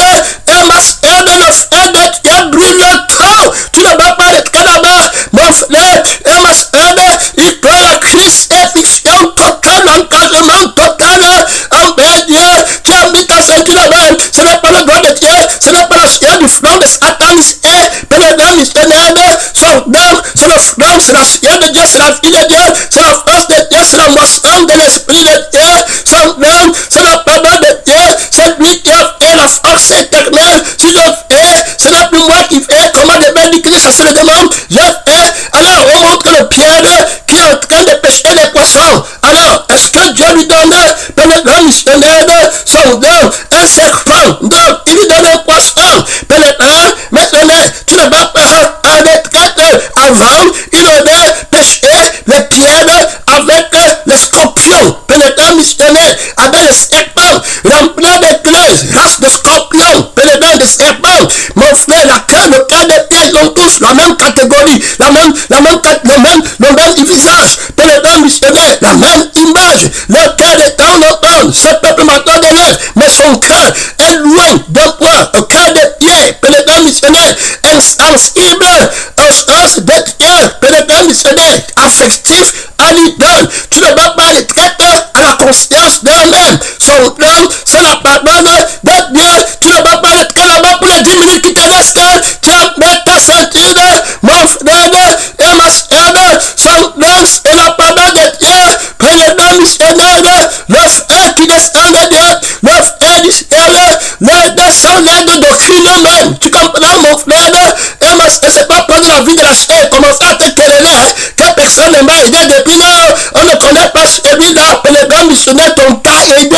et ma soeur, le frère de Dieu brûle le temps, tu ne vas pas être là-bas, mon frère, et ma soeur, il doit la crise et fiction totale, engagement total, envers Dieu, tu as mis ta ceinture là-bas, ce n'est pas le droit de Dieu, ce n'est pas la chair du front de Satan, et pénétrant missionnaire, son âme, c'est le front, c'est la chair de Dieu, c'est la vie de Dieu, c'est la force de Dieu, c'est la moisson de l'esprit de Dieu, son âme, c'est la parole de Dieu, c'est lui qui a fait la force éternelle, si je fais, ce n'est plus moi qui fais, comment de bien dire que ça se le demande, je fais, alors on montre le Pierre qui est en train de pêcher les poissons, alors est-ce que Dieu lui donne, pénétrant missionnaire, son âme, un serpent, donc il lui donne un poisson, pénétrant missionnaire, tu ne vas pas en retraite avant, il aurait pêché les pierres avec les scorpions, pénétrant missionnaire, avec les serpents, remplis de clés, race de scorpions, pénétrant des serpents, mon frère, le cas des pieds, ils ont tous la même catégorie, le même visage, pénétrant missionnaire, la même image, le cœur est dans l'automne, ce peuple m'attend de l'œuvre, mais son cœur est loin d'un point, le cœur des pieds, pénétrant missionnaire, insensible aux os de Dieu, pénétrant missionnaire, affectif à l'idole, tu ne vas pas les traiter à la conscience d'eux-mêmes, son nom, c'est la parole de Dieu, tu ne vas pas être là-bas pour les 10 minutes qui te restent, tu as mis ta ceinture, mon frère et ma soeur, son nom, c'est la parole de Dieu, pénétrant missionnaire, le feu qui descend de Dieu, le feu du ciel, le descend de doctrine même, tu comprends mon frère, et ma soeur, c'est pas prendre la vie de la chair, commencer à te quereller, que personne ne m'a aidé depuis là, on ne connaît pas celui-là, pénétrant missionnaire, ton t'a aidé,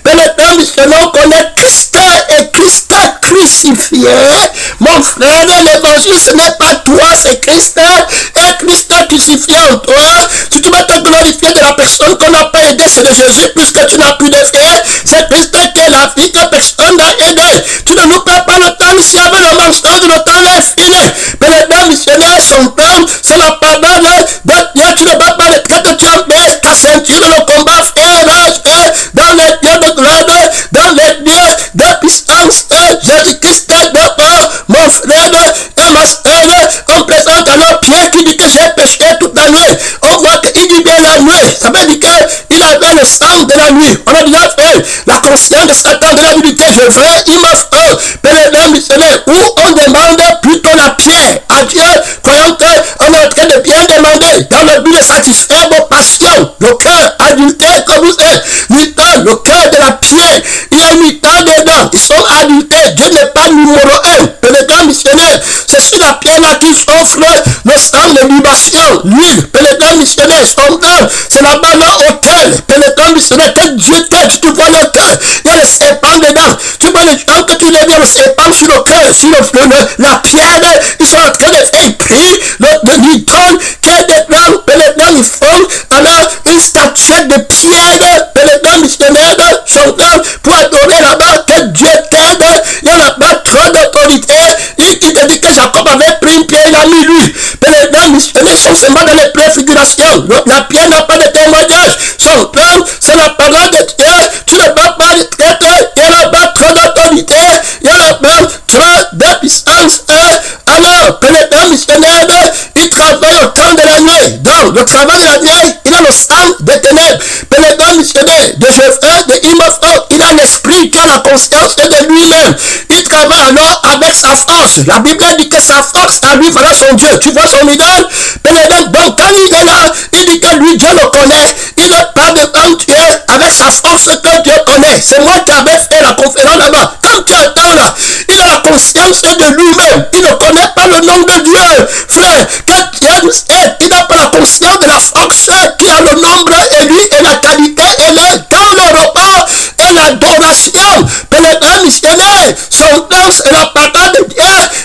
pénétrant missionnaire, on connaît Christ et Christ crucifié, mon frère, l'évangile ce n'est pas toi, c'est Christ et Christ crucifié en toi, si tu vas te glorifier de la personne qu'on n'a pas aidé, c'est de Jésus, puisque tu n'as plus de frère, c'est Christ qui est la vie que personne n'a aidé, tu ne nous perds pas le temps, ici avec le mensonge, le temps est fini, pénétrant missionnaire, son temps, c'est la parole de Dieu, tu ne vas pas le traiter, tu as mis ta ceinture dans le combat, frère, dans les dieux de gloire, dans les dieux de puissance, Jésus-Christ est dehors, mon frère et ma soeur, on présente alors Pierre qui dit que j'ai péché toute la nuit, on voit qu'il dit bien la nuit, ça veut dire qu'il avait le sang de la nuit, on a déjà fait la conscience de Satan de la nuit, je veux, il me faut, pénétrant missionnaire, où on demande plutôt la pierre à Dieu, croyant qu'on est en train de bien demander, dans le but de satisfaire vos passions, le cœur adultère comme vous êtes, mutant, le cœur de la pierre, il est mutant dedans, ils sont adultères, Dieu n'est pas numéro 1, pénétrant missionnaire, c'est sur la pierre là qu'il s'offre le sang de libation, l'huile, pénétrant missionnaire, son âme, c'est là-bas l'autel, pénétrant missionnaire, que Dieu t'aide, tu vois le cœur, il y a le serpent dedans, tu vois les gens que tu les vois, le serpent sur le cœur, sur la pierre, ils sont en train de faire, ils prient, lui donne, qui est dedans, pénétrant, ils font, alors une statuette de pierre, pénétrant missionnaire, son âme, pour adorer là-bas, que Dieu t'aide, il y a là-bas trop d'autorité, il te dit que Jacob avait pris une pierre, il a mis lui, pénétrant missionnaire, son symbole de les préfigurations, la pierre n'a pas de témoignage, son âme, c'est la parole de Dieu, tu ne vas pas le traiter, il y a là-bas trop d'autorité, il y a là-bas trop de puissance, alors, pénétrant missionnaire, il travaille au temps de la nuit, donc le travail de la nuit, il a le sang des ténèbres, pénétrant missionnaire, de Jéhovah, de Imofo, il a l'esprit qui a la conscience de lui-même, il travaille alors avec sa force, la Bible dit que sa force à lui voilà son Dieu, tu vois son idole, pénétrant, donc quand il est là, il dit que lui Dieu le connaît, il est pas devant Dieu avec sa force que Dieu connaît, c'est moi qui avais fait la conférence là-bas, quand tu attends là, il a la conscience de lui-même. Il ne connaît pas le nom de Dieu. Frère, quand il n'a pas la conscience de la force qui a le nombre et lui et la qualité, elle est dans le repos et l'adoration. Pénétrant missionnaire, son nom c'est la parole de Dieu.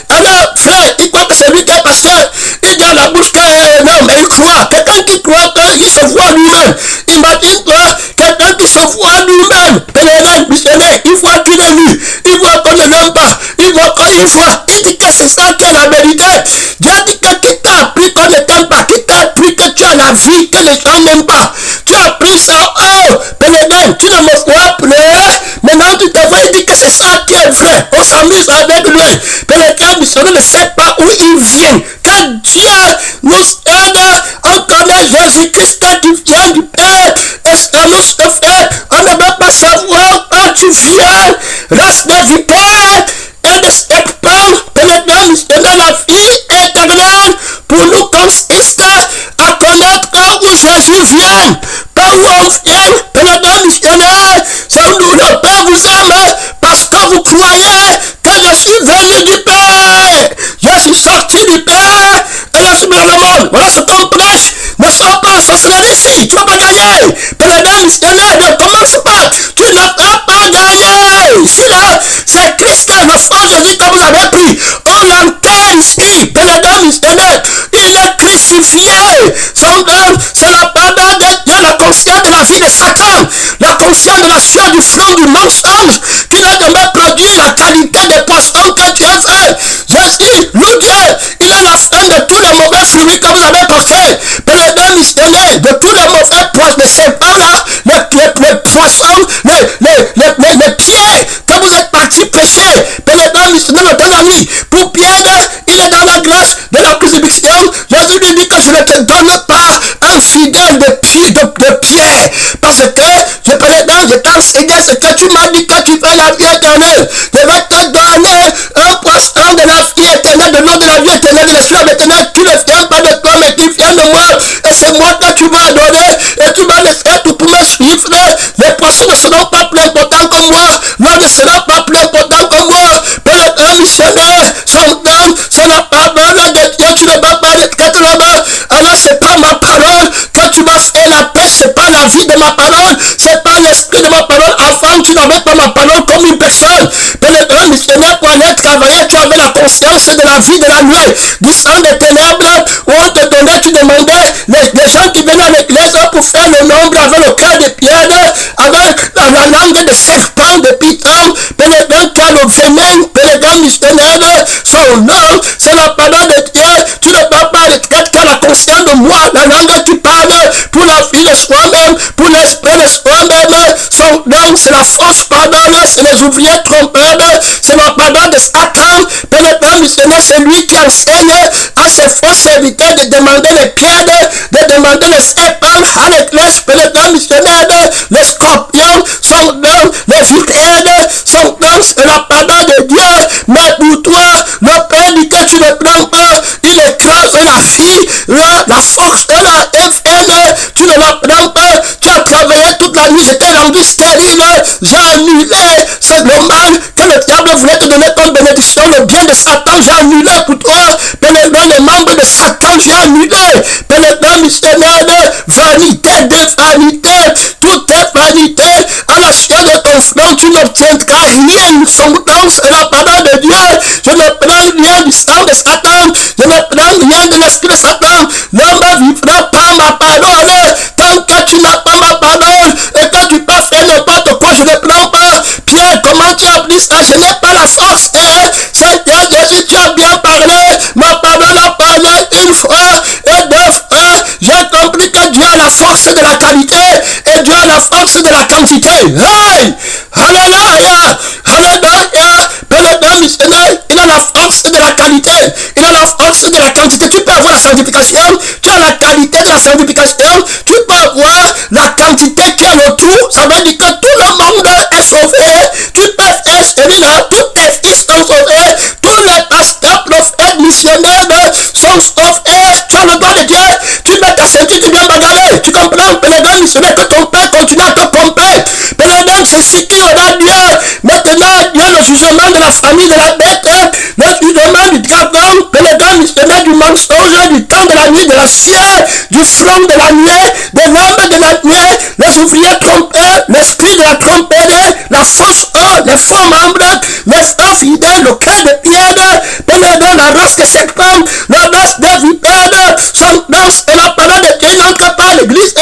Alors, frère, il croit que c'est lui qui est pasteur. Il dit à la bouche que non, mais il croit. Quelqu'un qui croit qu'il se voit lui-même. Imagine-toi, quelqu'un qui se voit lui-même. Pénétrant missionnaire, il voit qu'il est nu. Il voit qu'on ne l'aime pas. Il voit qu'il voit. Il dit que c'est ça qui est la vérité. Dieu dit que qui t'a appris qu'on ne t'aime pas. Qui t'a appris que tu as la vie que les gens n'aiment pas. Tu as appris ça. Oh, pénétrant, tu ne me vois plus. Maintenant tu te vois, il dit que c'est ça qui est vrai. On s'amuse avec lui. Pénétrant missionnaire ne sait pas où il vient. Que Dieu nous aide. On connaît Jésus-Christ qui vient du Père. Est-ce que nous se fait? On ne peut pas savoir quand tu viens. Reste de vipère et de serpent. Pénétrant missionnaire, la vie éternelle pour nous consiste à connaître où Jésus vient. Par où on vient. Pénétrant missionnaire, c'est nous le Père vous aime parce que vous croyez que je suis venu du Père. Je suis sorti du Père et je suis dans le monde. Voilà ce qu'on prêche. Ne sois pas sorcellerie ici. Tu ne vas pas gagner. Pénétrant missionnaire, ne commence pas. Tu ne vas pas gagner. Ici là, c'est Christ, l'enfant Jésus que vous avez pris. On l'enterre ici. Pénétrant missionnaire, il est crucifié. Son âme, c'est la pardon de Dieu, la conscience de la vie de Satan, la conscience de la sueur du front du mensonge, qui n'a jamais produit la qualité des poissons que Dieu fait. Jésus, le Dieu, il est la fin de tous les mauvais fruits que vous avez portés. Pénétrant missionnaire, de tous les mauvais poissons, les serpents là, les poissons, les pieds que vous êtes partis pêcher. Pénétrant missionnaire, le bon ami, pour Pierre, il est dans la grâce de la crucifixion. Jésus lui dit que je ne te donne pas un fidèle de pierre, parce que je t'ai enseigné ce que tu m'as dit que tu fais la vie éternelle. Je vais te donner un poisson de la vie éternelle, de l'eau de la vie éternelle, de l'esprit éternel, qui ne vient pas de toi, mais qui vient de moi. Et c'est moi que tu m'as donné, et tu vas le faire tout pour me suivre. Les poissons ne seront pas plus importants que moi, l'eau ne sera pas plus important que moi. Pénétrant missionnaire, son nom, c'est la parole de Dieu, tu ne vas pas être là-bas. Alors c'est pas ma parole que tu vas faire la paix, c'est pas la vie de ma parole, c'est pas l'esprit de ma parole. Avant, tu n'avais pas ma parole comme une personne. Pénétrant missionnaire, pour aller travailler, tu avais la conscience de la vie de la nuit, du sang des ténèbres, où on te donnait, tu demandais, les gens qui venaient à l'église pour faire le nombre avec le cœur de pierre, avec la langue de serpent, de python. Pénétrant, tu as le venin. Pénétrant missionnaire, son nom, c'est la parole de Dieu. Tu ne vas pas être qu'à la conscience de moi, la langue qui parle pour la vie de soi-même, pour l'esprit de soi-même. Son nom, c'est la fausse parole, c'est les ouvriers trompeurs, c'est la parole de Satan. Pénétrant missionnaire, c'est lui qui enseigne à ses faux serviteurs de demander les pierres, de demander les serpents à l'église. Pénétrant missionnaire, les scorpions, son nom, les vipères, son nom, c'est la parole de Dieu. Mais pour toi, le Père dit que tu ne prends pas, il écrase la vie, la force de la FN, tu ne la prends pas, tu as travaillé toute la nuit, j'étais rendu stérile, j'ai annulé, c'est le mal que le diable voulait te donner comme bénédiction, le bien de Satan, j'ai annulé pour toi, pénétrant les membres de Satan, j'ai annulé, pénétrant missionnaire, vanité de vanité, tout est vanité, à la sueur de ton front, tu n'obtiendras rien, son nom, c'est la parole de Dieu, je ne prends rien du sang de Satan, je ne prends rien de l'esprit de Satan, l'homme vivra par ma parole, tant que tu n'as pas ma parole, et que tu peux faire n'importe quoi, je ne prends pas. Pierre, comment tu as pris ça? Je n'ai pas la force, Seigneur Jésus, tu as bien parlé, ma parole a parlé une fois et deux fois, j'ai compris que Dieu a la force de la qualité, et Dieu a la force de la quantité. Hey! Alléluia! Alléluia! Pénétrant missionnaire, il a la force de la qualité, il a la force de la quantité. Tu peux avoir la sanctification, tu as la qualité de la sanctification, tu peux avoir la quantité qui est le tout, ça veut dire que tout le monde est sauvé, tu peux faire celui-là, tous tes fils sont sauvés, tous les pasteurs, prophètes, missionnaires sont sauvés, tu as le droit de Dieu, tu mets ta ceinture, tu viens bagarrer, tu comprends, pénétrant missionnaire, que ton père continue à te pomper, pénétrant Jésus qui aura Dieu, maintenant Dieu le jugement de la famille de la bête, la nuit de l'acier, du front de la nuit, des lampes de la nuit, les ouvriers trompés, l'esprit de la trompette, la fausse eau, les faux membres, les faux fidèles, le cœur de pierre, pénétrant la race de serpent, la race des vipères, son danse et la parole de Dieu n'entre pas à l'église,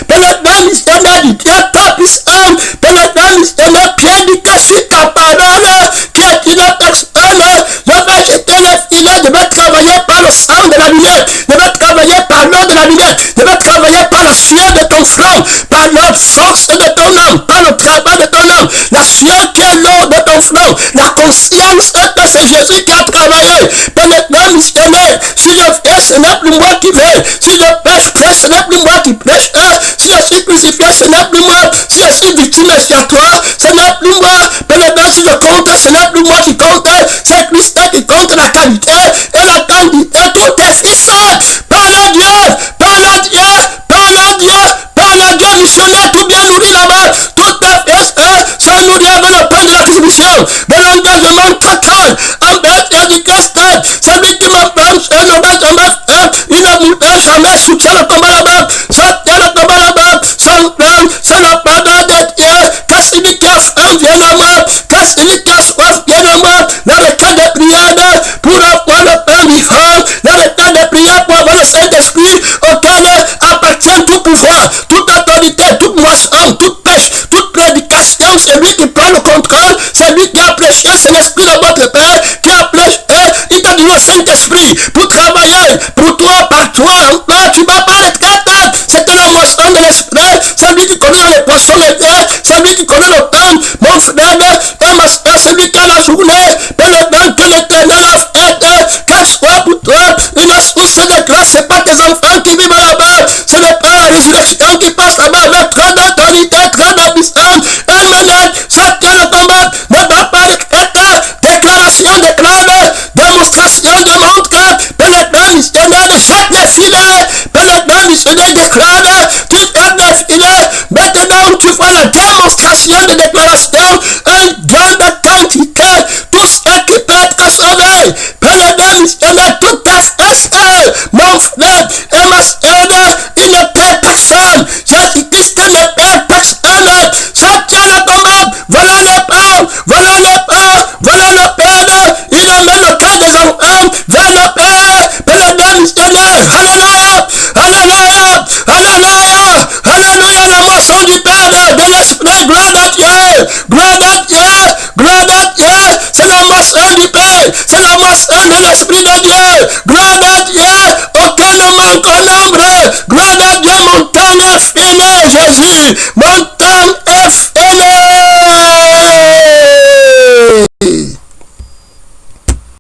pénétrant l'histoire du Dieu tout puissant, pénétrant l'histoire Pierre du cassé ta parole, qui est une personne, je vais jeter les filets, je vais travailler par le sang de la lumière, je vais travailler par l'eau de la lumière, je vais travailler par la sueur de ton front, par la force de ton âme, par le travail de ton âme, la sueur qui est l'eau de ton front, la conscience que c'est Jésus qui a travaillé, pénétrant missionnaire, si je fais, ce n'est plus moi qui vais, si je prêche, ce n'est plus moi qui prêche, si je suis crucifié, ce n'est plus moi, si je suis victime expiatoire, ce n'est plus moi, pénétrant si je compte, ce n'est plus moi qui compte, c'est Christ qui compte la qualité, et la quantité, tout est fils, par le Dieu, par le Dieu, par le Dieu, par le Dieu missionnaire, tout bien nourri là-bas, tout est fils, se nourrit avec le pain de la distribution, de l'engagement total, en bête du Christ, c'est lui qui m'approche, et ne va jamais faire une moutarde, jamais soutient le combat là-bas, soutient le combat là-bas, son plan, c'est la parole de Dieu, que celui qui a faim vienne à moi, que celui qui a soif vienne à moi, dans le cas de prière, pour avoir le pain vivant, dans le cas de prière, pour avoir le Saint-Esprit, auquel appartient tout pouvoir, toute autorité, toute moisson, toute pêche, toute prédication, c'est lui qui prend le contrôle, c'est lui qui a prêché, c'est l'Esprit de votre Père, qui a prêché, il t'a donné le Saint-Esprit, pour travailler, pour toi, par toi, en toi, tu vas pas être capable, c'était la moisson de l'Esprit, c'est lui qui connaît les poissons, les biens, c'est lui qui connaît le pain, mon frère, et ma soeur, c'est lui qui a la journée, et le pain que l'Éternel a fait, qu'elle soit pour toi, une source de grâce, c'est pas tes enfants qui vivent là-bas, ce n'est pas la résurrection qui passe là-bas, avec trop d'autorité, trop de puissance, et maintenant, ça tient le combat, ne va pas de quête, déclaration déclare, démonstration démontre, pénétrant missionnaire, jette les filets, pénétrant missionnaire déclare, tu jettes les filets, maintenant tu vois la démonstration de déclaration, un grande quantité, tout ce qui peut être sauvé, pénétrant missionnaire, tout est fait, mon frère et ma soeur, il ne perd personne, Jésus-Christ ne perd personne, ça tient le combat, voilà le pain, voilà le pain, voilà le Père, il amène le cœur des enfants vers le Père, pénétrant missionnaire, alléluia, alléluia, alléluia, alléluia, la moisson du Père, de l'Esprit, gloire à Dieu, gloire à Dieu, gloire à Dieu, c'est la moisson du Père, c'est la moisson de l'Esprit de Dieu, gloire à Dieu, auquel ne manque au nombre, gloire à Dieu, montagne affinée, Jésus, montagne